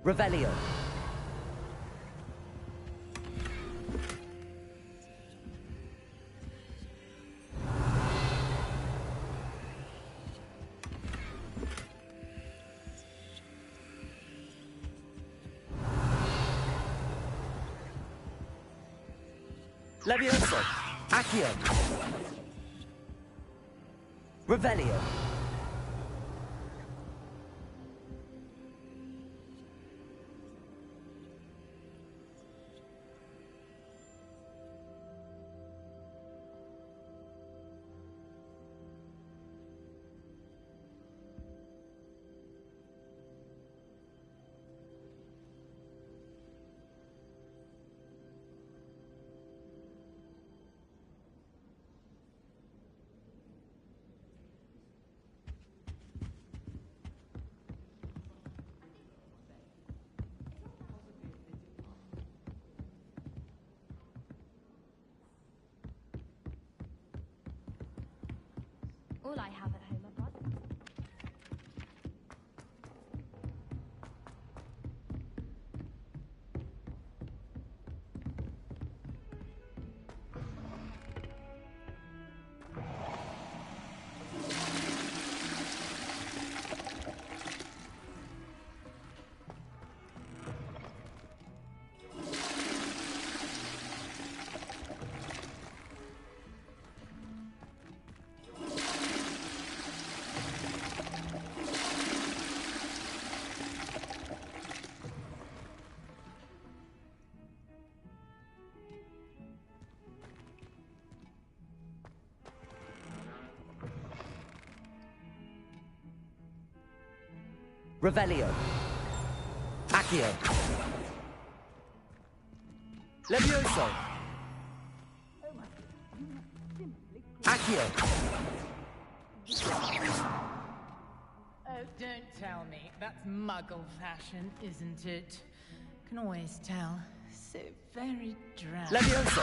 Speaker 2: Revelio. Levioso. Accio. Revelio.
Speaker 13: All I have at home are brothers.
Speaker 2: Revelio. Accio. Levioso. Accio.
Speaker 3: Oh, don't tell me. That's muggle fashion, isn't it? Can always tell. So very dry.
Speaker 2: Levioso.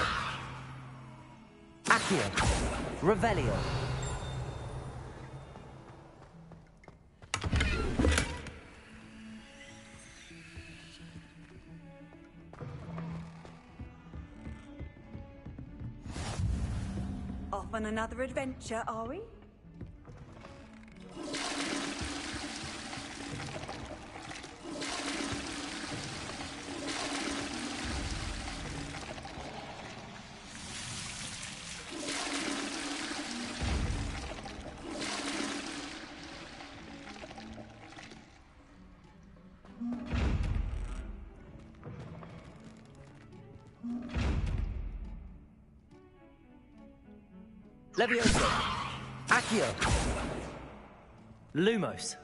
Speaker 2: Accio. Revelio.
Speaker 20: Off on another adventure, are we?
Speaker 2: Levioso. Accio. Lumos.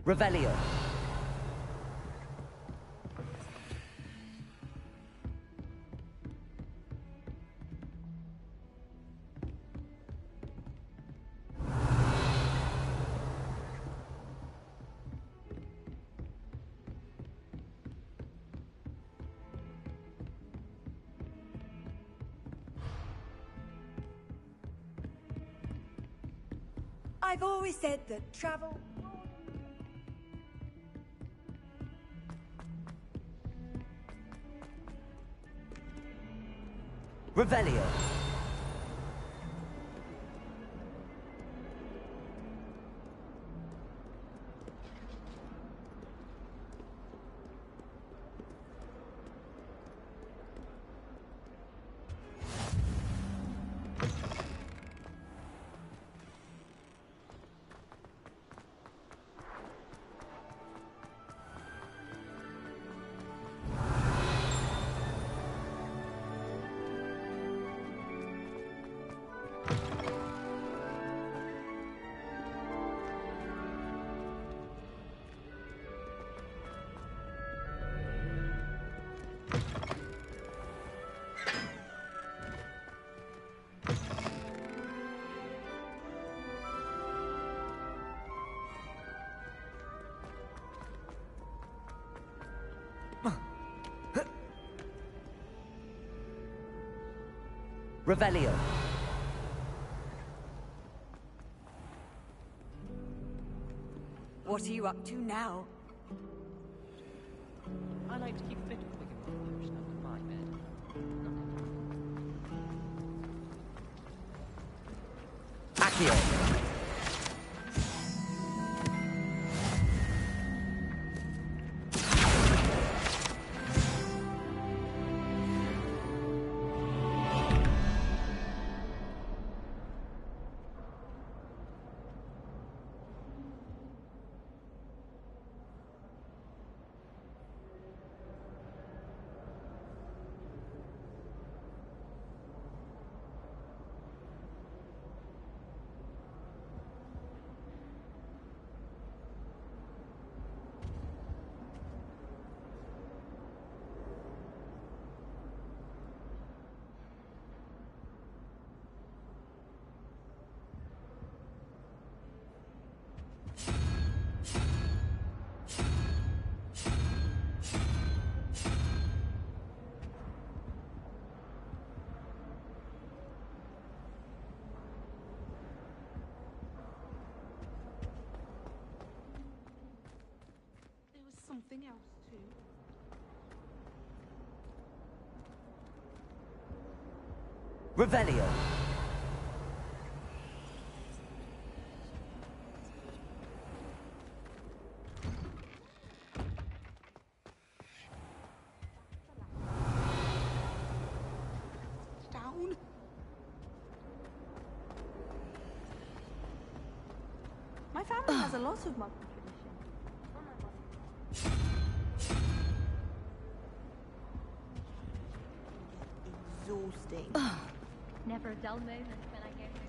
Speaker 2: Revelio.
Speaker 20: I've always said that travel...
Speaker 2: Revelio. Revelio.
Speaker 20: What are you up to now?
Speaker 9: I like to keep fit with the potion under my bed.
Speaker 2: Accio.
Speaker 11: something else too.
Speaker 2: Revelio.
Speaker 11: Down.
Speaker 12: My family has a lot of muggle tradition. Exhausting.
Speaker 13: Never a dull moment when I go home.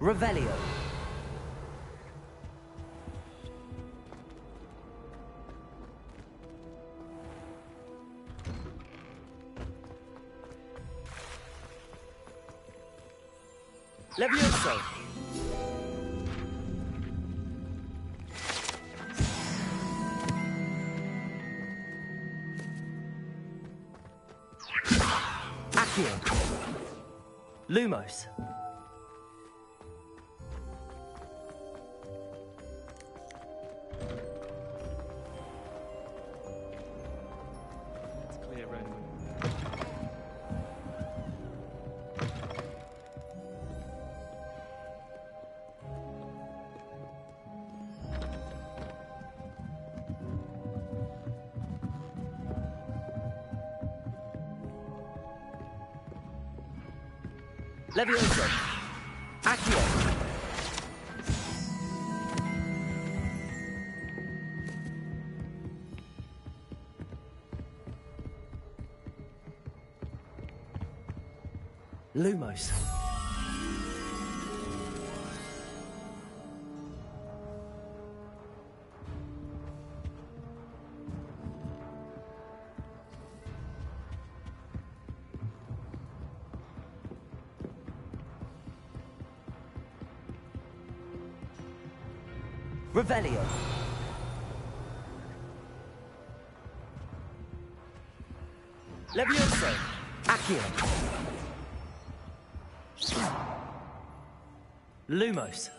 Speaker 2: Revelio. Levioso. Accio. Lumos.
Speaker 7: It's clear, Roman.
Speaker 2: Levioso. Accio. Lumos. Revelio. Levioso. Accio. Lumos.